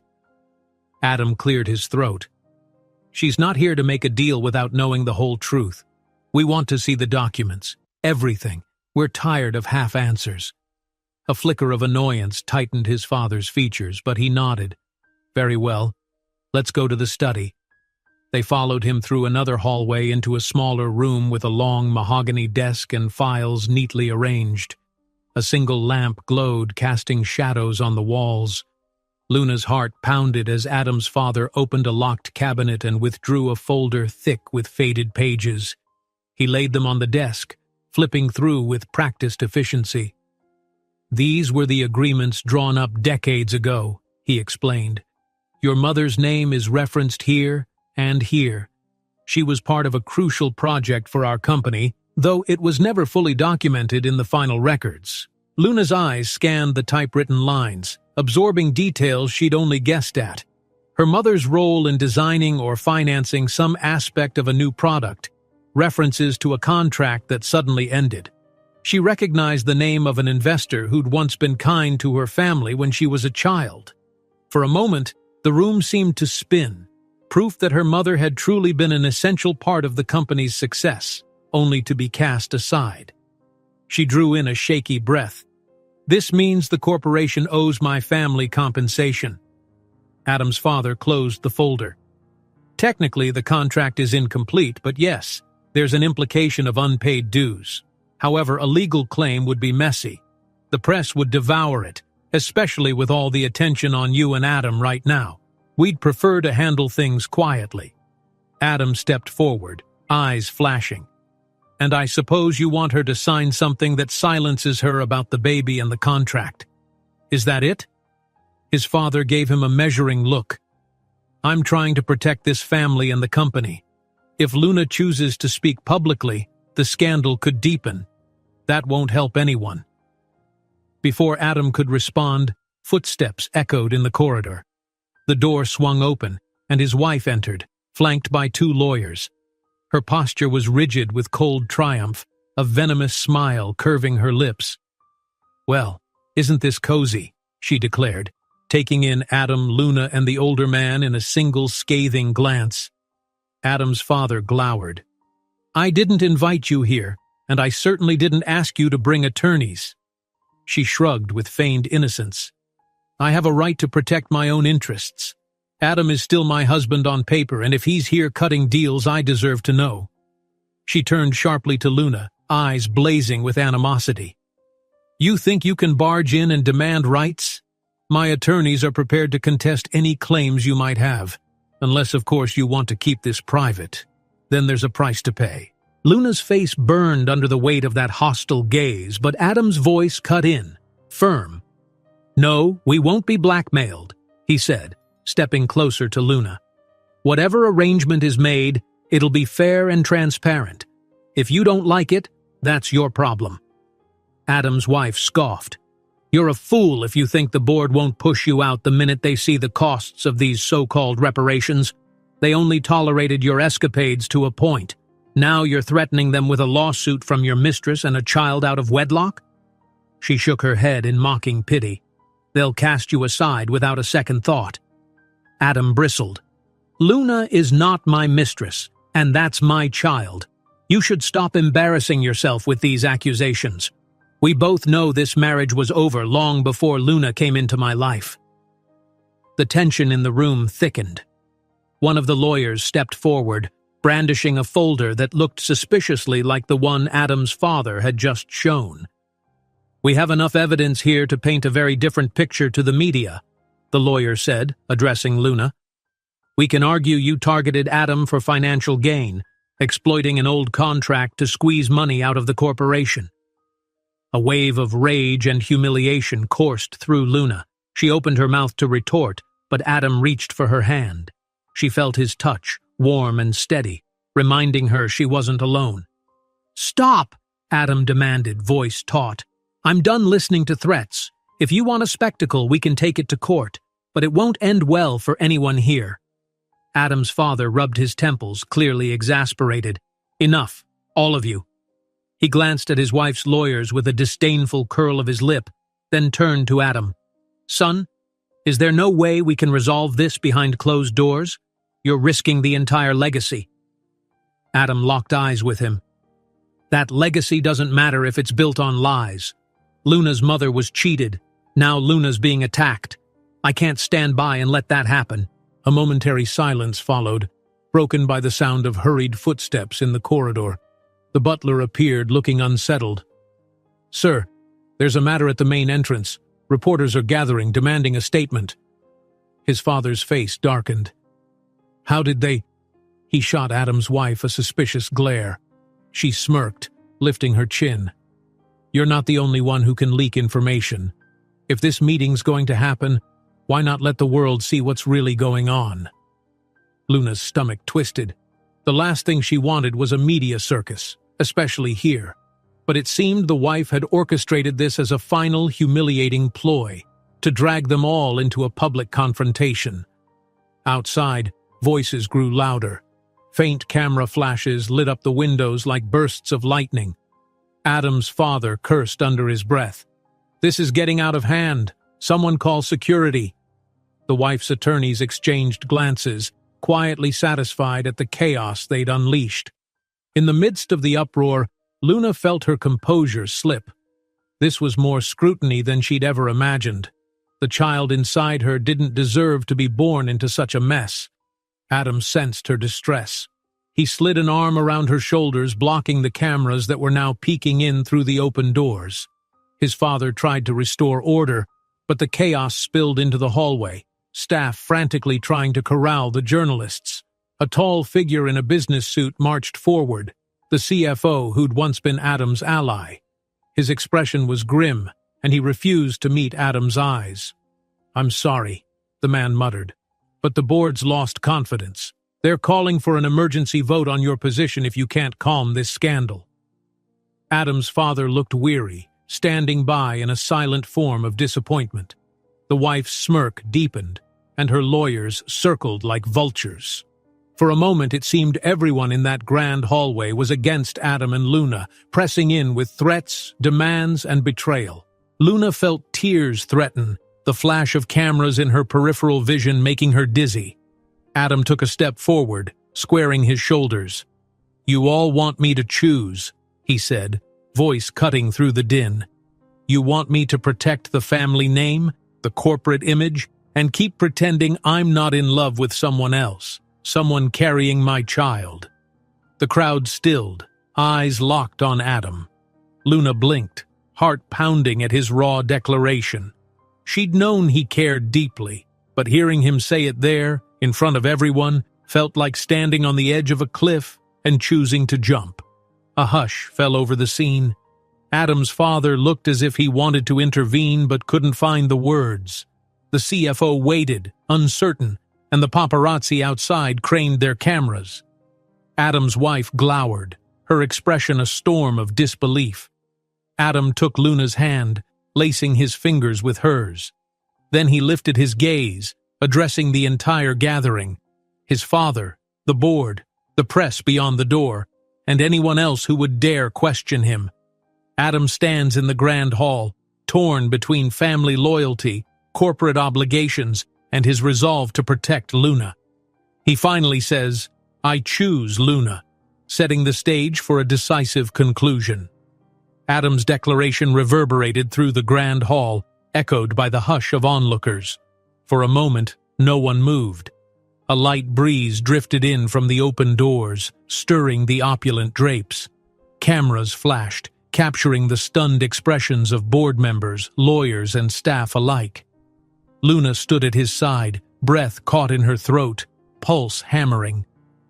Adam cleared his throat. "She's not here to make a deal without knowing the whole truth. We want to see the documents. Everything. We're tired of half-answers." A flicker of annoyance tightened his father's features, but he nodded. "Very well. Let's go to the study." They followed him through another hallway into a smaller room with a long mahogany desk and files neatly arranged. A single lamp glowed, casting shadows on the walls. Luna's heart pounded as Adam's father opened a locked cabinet and withdrew a folder thick with faded pages. He laid them on the desk, flipping through with practiced efficiency. "These were the agreements drawn up decades ago," he explained. "Your mother's name is referenced here and here. She was part of a crucial project for our company, though it was never fully documented in the final records." Luna's eyes scanned the typewritten lines, absorbing details she'd only guessed at. Her mother's role in designing or financing some aspect of a new product, references to a contract that suddenly ended. She recognized the name of an investor who'd once been kind to her family when she was a child. For a moment, the room seemed to spin, proof that her mother had truly been an essential part of the company's success, only to be cast aside. She drew in a shaky breath. "This means the corporation owes my family compensation." Adam's father closed the folder. "Technically, the contract is incomplete, but yes, there's an implication of unpaid dues. However, a legal claim would be messy. The press would devour it, especially with all the attention on you and Adam right now. We'd prefer to handle things quietly." Adam stepped forward, eyes flashing. "And I suppose you want her to sign something that silences her about the baby and the contract. Is that it?" His father gave him a measuring look. "I'm trying to protect this family and the company. If Luna chooses to speak publicly, the scandal could deepen. That won't help anyone." Before Adam could respond, footsteps echoed in the corridor. The door swung open, and his wife entered, flanked by 2 lawyers. Her posture was rigid with cold triumph, a venomous smile curving her lips. "Well, isn't this cozy?" she declared, taking in Adam, Luna, and the older man in a single scathing glance. Adam's father glowered. "I didn't invite you here, and I certainly didn't ask you to bring attorneys." She shrugged with feigned innocence. "I have a right to protect my own interests. Adam is still my husband on paper, and if he's here cutting deals, I deserve to know." She turned sharply to Luna, eyes blazing with animosity. "You think you can barge in and demand rights? My attorneys are prepared to contest any claims you might have, unless of course you want to keep this private. Then there's a price to pay." Luna's face burned under the weight of that hostile gaze, but Adam's voice cut in, firm. "No, we won't be blackmailed," he said, stepping closer to Luna. "Whatever arrangement is made, it'll be fair and transparent. If you don't like it, that's your problem." Adam's wife scoffed. "You're a fool if you think the board won't push you out the minute they see the costs of these so-called reparations. They only tolerated your escapades to a point. Now you're threatening them with a lawsuit from your mistress and a child out of wedlock?" She shook her head in mocking pity. "They'll cast you aside without a second thought." Adam bristled. "Luna is not my mistress, and that's my child. You should stop embarrassing yourself with these accusations. We both know this marriage was over long before Luna came into my life." The tension in the room thickened. One of the lawyers stepped forward, brandishing a folder that looked suspiciously like the one Adam's father had just shown. "We have enough evidence here to paint a very different picture to the media," the lawyer said, addressing Luna. "We can argue you targeted Adam for financial gain, exploiting an old contract to squeeze money out of the corporation." A wave of rage and humiliation coursed through Luna. She opened her mouth to retort, but Adam reached for her hand. She felt his touch, warm and steady, reminding her she wasn't alone. "Stop!" Adam demanded, voice taut. "I'm done listening to threats. If you want a spectacle, we can take it to court, but it won't end well for anyone here." Adam's father rubbed his temples, clearly exasperated. "Enough, all of you." He glanced at his wife's lawyers with a disdainful curl of his lip, then turned to Adam. "Son, is there no way we can resolve this behind closed doors? You're risking the entire legacy." Adam locked eyes with him. "That legacy doesn't matter if it's built on lies. Luna's mother was cheated. Now Luna's being attacked. I can't stand by and let that happen." A momentary silence followed, broken by the sound of hurried footsteps in the corridor. The butler appeared, looking unsettled. "Sir, there's a matter at the main entrance. Reporters are gathering, demanding a statement." His father's face darkened. "How did they—" He shot Adam's wife a suspicious glare. She smirked, lifting her chin. "You're not the only one who can leak information. If this meeting's going to happen, why not let the world see what's really going on?" Luna's stomach twisted. The last thing she wanted was a media circus, especially here. But it seemed the wife had orchestrated this as a final humiliating ploy, to drag them all into a public confrontation. Outside, voices grew louder. Faint camera flashes lit up the windows like bursts of lightning. Adam's father cursed under his breath. "This is getting out of hand. Someone call security." The wife's attorneys exchanged glances, quietly satisfied at the chaos they'd unleashed. In the midst of the uproar, Luna felt her composure slip. This was more scrutiny than she'd ever imagined. The child inside her didn't deserve to be born into such a mess. Adam sensed her distress. He slid an arm around her shoulders, blocking the cameras that were now peeking in through the open doors. His father tried to restore order, but the chaos spilled into the hallway, staff frantically trying to corral the journalists. A tall figure in a business suit marched forward, the CFO who'd once been Adam's ally. His expression was grim, and he refused to meet Adam's eyes. "I'm sorry," the man muttered, "but the board's lost confidence. They're calling for an emergency vote on your position if you can't calm this scandal." Adam's father looked weary, standing by in a silent form of disappointment. The wife's smirk deepened, and her lawyers circled like vultures. For a moment it seemed everyone in that grand hallway was against Adam and Luna, pressing in with threats, demands, and betrayal. Luna felt tears threaten, the flash of cameras in her peripheral vision making her dizzy. Adam took a step forward, squaring his shoulders. "You all want me to choose," he said, voice cutting through the din. "You want me to protect the family name, the corporate image, and keep pretending I'm not in love with someone else, someone carrying my child." The crowd stilled, eyes locked on Adam. Luna blinked, heart pounding at his raw declaration. She'd known he cared deeply, but hearing him say it there, in front of everyone, felt like standing on the edge of a cliff and choosing to jump. A hush fell over the scene. Adam's father looked as if he wanted to intervene but couldn't find the words. The CFO waited, uncertain, and the paparazzi outside craned their cameras. Adam's wife glowered, her expression a storm of disbelief. Adam took Luna's hand, lacing his fingers with hers. Then he lifted his gaze, addressing the entire gathering, his father, the board, the press beyond the door, and anyone else who would dare question him. Adam stands in the grand hall, torn between family loyalty, corporate obligations, and his resolve to protect Luna. He finally says, "I choose Luna," setting the stage for a decisive conclusion. Adam's declaration reverberated through the grand hall, echoed by the hush of onlookers. For a moment, no one moved. A light breeze drifted in from the open doors, stirring the opulent drapes. Cameras flashed, capturing the stunned expressions of board members, lawyers, and staff alike. Luna stood at his side, breath caught in her throat, pulse hammering.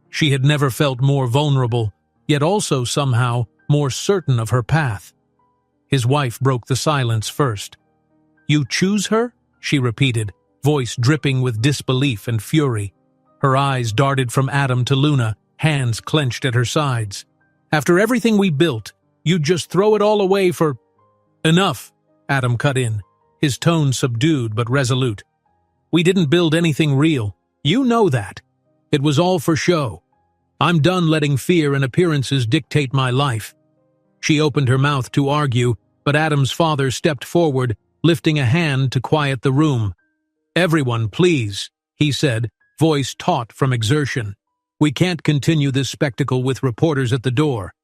She had never felt more vulnerable, yet also somehow more certain of her path. His wife broke the silence first. "You choose her?" she repeated, voice dripping with disbelief and fury. Her eyes darted from Adam to Luna, hands clenched at her sides. "After everything we built, you'd just throw it all away for—" "Enough," Adam cut in, his tone subdued but resolute. "We didn't build anything real. You know that. It was all for show. I'm done letting fear and appearances dictate my life." She opened her mouth to argue, but Adam's father stepped forward, lifting a hand to quiet the room. "Everyone, please," he said, voice taut from exertion. "We can't continue this spectacle with reporters at the door."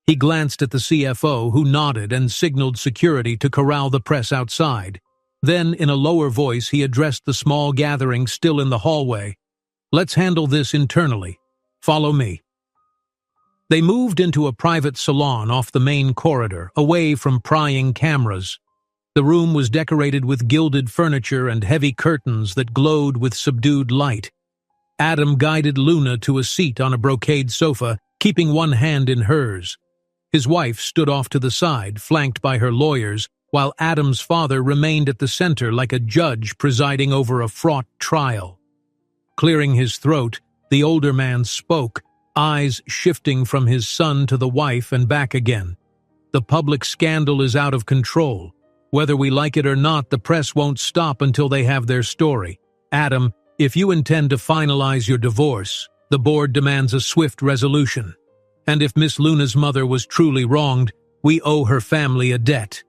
He glanced at the CFO, who nodded and signaled security to corral the press outside. Then, in a lower voice, he addressed the small gathering still in the hallway. "Let's handle this internally. Follow me." They moved into a private salon off the main corridor, away from prying cameras. The room was decorated with gilded furniture and heavy curtains that glowed with subdued light. Adam guided Luna to a seat on a brocade sofa, keeping one hand in hers. His wife stood off to the side, flanked by her lawyers, while Adam's father remained at the center like a judge presiding over a fraught trial. Clearing his throat, the older man spoke, eyes shifting from his son to the wife and back again. "The public scandal is out of control. Whether we like it or not, the press won't stop until they have their story. Adam, if you intend to finalize your divorce, the board demands a swift resolution. And if Miss Luna's mother was truly wronged, we owe her family a debt."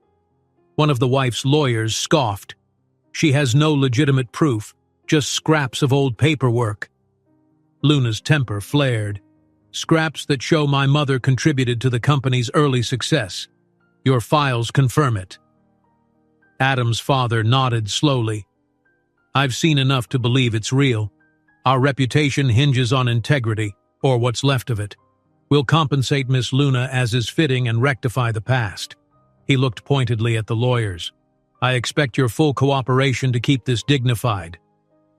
One of the wife's lawyers scoffed. "She has no legitimate proof, just scraps of old paperwork." Luna's temper flared. "Scraps that show my mother contributed to the company's early success. Your files confirm it." Adam's father nodded slowly. "I've seen enough to believe it's real. Our reputation hinges on integrity, or what's left of it. We'll compensate Miss Luna as is fitting and rectify the past." He looked pointedly at the lawyers. "I expect your full cooperation to keep this dignified."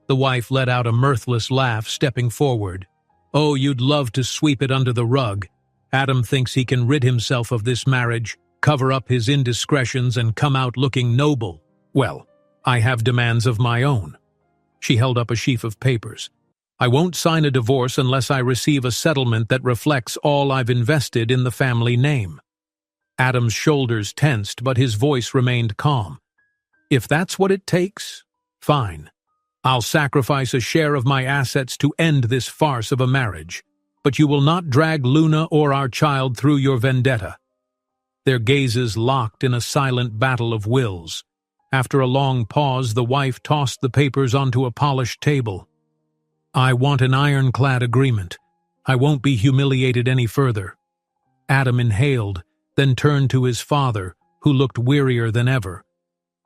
The wife let out a mirthless laugh, stepping forward. "Oh, you'd love to sweep it under the rug. Adam thinks he can rid himself of this marriage, cover up his indiscretions, and come out looking noble. Well, I have demands of my own." She held up a sheaf of papers. "I won't sign a divorce unless I receive a settlement that reflects all I've invested in the family name." Adam's shoulders tensed, but his voice remained calm. "If that's what it takes, fine. I'll sacrifice a share of my assets to end this farce of a marriage, but you will not drag Luna or our child through your vendetta." Their gazes locked in a silent battle of wills. After a long pause, the wife tossed the papers onto a polished table. "I want an ironclad agreement. I won't be humiliated any further." Adam inhaled, then turned to his father, who looked wearier than ever.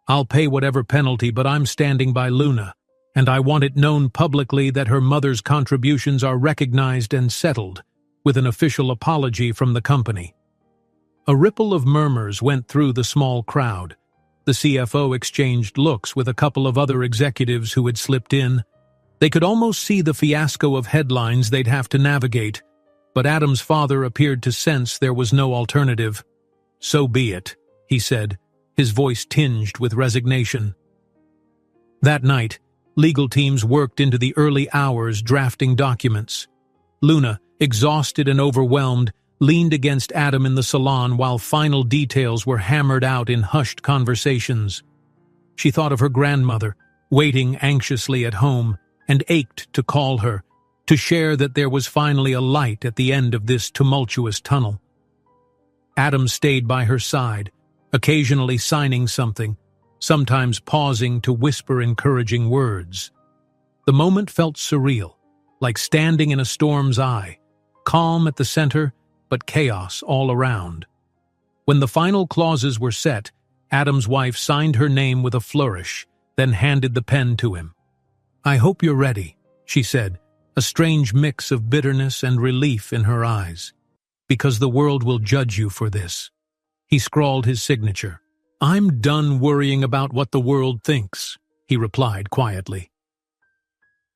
"I'll pay whatever penalty, but I'm standing by Luna, and I want it known publicly that her mother's contributions are recognized and settled, with an official apology from the company." A ripple of murmurs went through the small crowd. The CFO exchanged looks with a couple of other executives who had slipped in. They could almost see the fiasco of headlines they'd have to navigate, but Adam's father appeared to sense there was no alternative. "So be it," he said, his voice tinged with resignation. That night, legal teams worked into the early hours drafting documents. Luna, exhausted and overwhelmed, leaned against Adam in the salon while final details were hammered out in hushed conversations. She thought of her grandmother, waiting anxiously at home, and ached to call her, to share that there was finally a light at the end of this tumultuous tunnel. Adam stayed by her side, occasionally signing something, sometimes pausing to whisper encouraging words. The moment felt surreal, like standing in a storm's eye, calm at the center, but chaos all around. When the final clauses were set, Adam's wife signed her name with a flourish, then handed the pen to him. "I hope you're ready," she said, a strange mix of bitterness and relief in her eyes. "Because the world will judge you for this." He scrawled his signature. "I'm done worrying about what the world thinks," he replied quietly.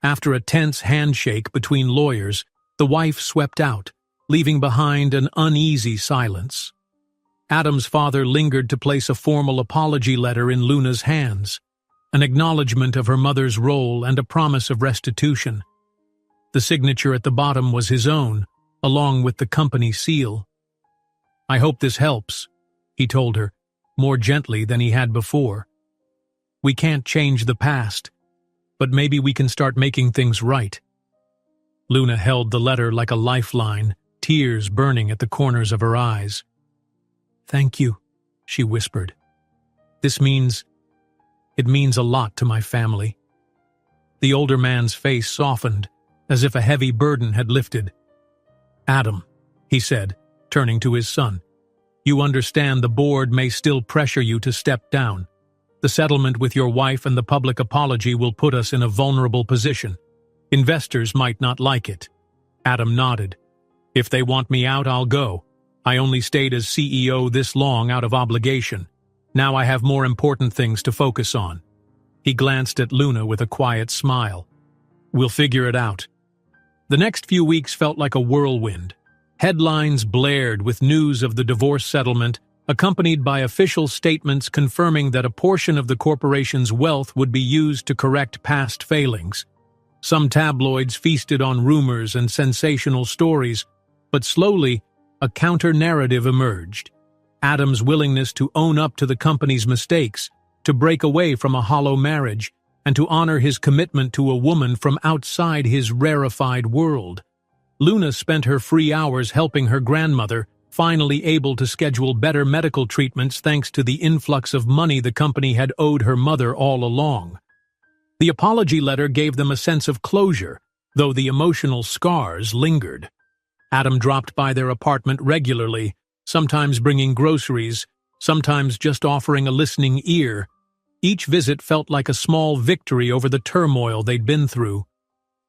After a tense handshake between lawyers, the wife swept out, leaving behind an uneasy silence. Adam's father lingered to place a formal apology letter in Luna's hands, an acknowledgement of her mother's role and a promise of restitution. The signature at the bottom was his own, along with the company seal. "I hope this helps," he told her, more gently than he had before. "We can't change the past, but maybe we can start making things right." Luna held the letter like a lifeline, tears burning at the corners of her eyes. "Thank you," she whispered. It means a lot to my family." The older man's face softened, as if a heavy burden had lifted. "Adam," he said, turning to his son, "you understand the board may still pressure you to step down. The settlement with your wife and the public apology will put us in a vulnerable position. Investors might not like it." Adam nodded. "If they want me out, I'll go. I only stayed as CEO this long out of obligation. Now I have more important things to focus on." He glanced at Luna with a quiet smile. "We'll figure it out." The next few weeks felt like a whirlwind. Headlines blared with news of the divorce settlement, accompanied by official statements confirming that a portion of the corporation's wealth would be used to correct past failings. Some tabloids feasted on rumors and sensational stories, but slowly, a counter-narrative emerged. Adam's willingness to own up to the company's mistakes, to break away from a hollow marriage, and to honor his commitment to a woman from outside his rarefied world. Luna spent her free hours helping her grandmother, finally able to schedule better medical treatments thanks to the influx of money the company had owed her mother all along. The apology letter gave them a sense of closure, though the emotional scars lingered. Adam dropped by their apartment regularly, sometimes bringing groceries, sometimes just offering a listening ear. Each visit felt like a small victory over the turmoil they'd been through.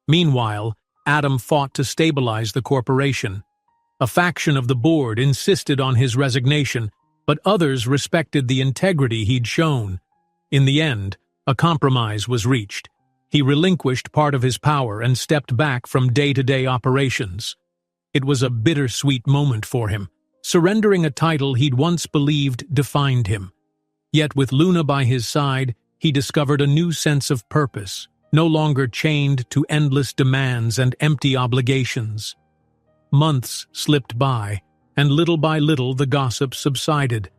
Meanwhile, Adam fought to stabilize the corporation. A faction of the board insisted on his resignation, but others respected the integrity he'd shown. In the end, a compromise was reached. He relinquished part of his power and stepped back from day-to-day operations. It was a bittersweet moment for him, surrendering a title he'd once believed defined him. Yet with Luna by his side, he discovered a new sense of purpose, no longer chained to endless demands and empty obligations. Months slipped by, and little by little the gossip subsided.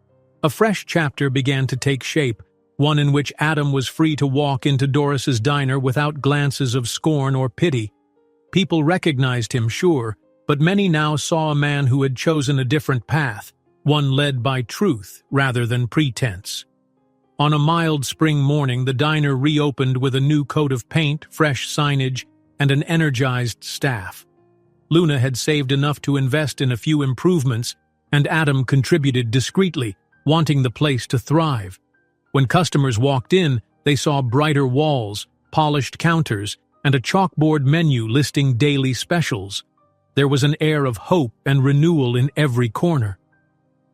A fresh chapter began to take shape, one in which Adam was free to walk into Doris's diner without glances of scorn or pity. People recognized him, sure, but many now saw a man who had chosen a different path, one led by truth rather than pretense. On a mild spring morning, the diner reopened with a new coat of paint, fresh signage, and an energized staff. Luna had saved enough to invest in a few improvements, and Adam contributed discreetly, wanting the place to thrive. When customers walked in, they saw brighter walls, polished counters, and a chalkboard menu listing daily specials. There was an air of hope and renewal in every corner.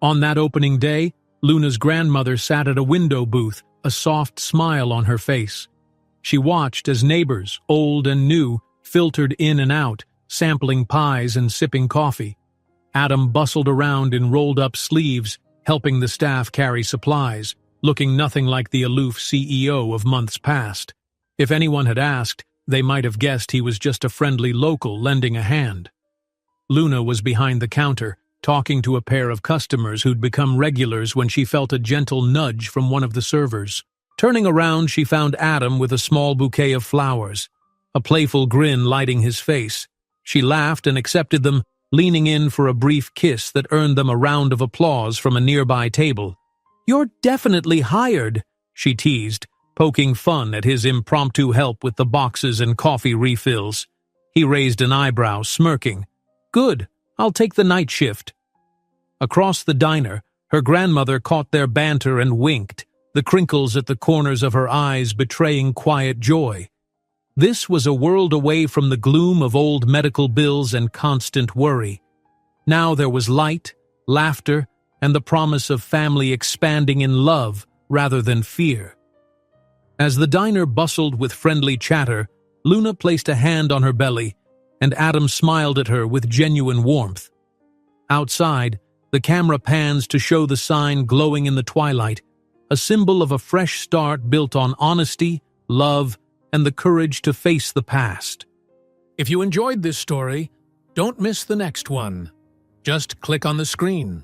On that opening day, Luna's grandmother sat at a window booth, a soft smile on her face. She watched as neighbors, old and new, filtered in and out, sampling pies and sipping coffee. Adam bustled around in rolled-up sleeves, helping the staff carry supplies, looking nothing like the aloof CEO of months past. If anyone had asked, they might have guessed he was just a friendly local lending a hand. Luna was behind the counter, talking to a pair of customers who'd become regulars when she felt a gentle nudge from one of the servers. Turning around, she found Adam with a small bouquet of flowers, a playful grin lighting his face. She laughed and accepted them, leaning in for a brief kiss that earned them a round of applause from a nearby table. "You're definitely hired," she teased, poking fun at his impromptu help with the boxes and coffee refills. He raised an eyebrow, smirking. "Good, I'll take the night shift." Across the diner, her grandmother caught their banter and winked, the crinkles at the corners of her eyes betraying quiet joy. This was a world away from the gloom of old medical bills and constant worry. Now there was light, laughter, and the promise of family expanding in love rather than fear. As the diner bustled with friendly chatter, Luna placed a hand on her belly, and Adam smiled at her with genuine warmth. Outside, the camera pans to show the sign glowing in the twilight, a symbol of a fresh start built on honesty, love, and the courage to face the past. If you enjoyed this story, don't miss the next one. Just click on the screen.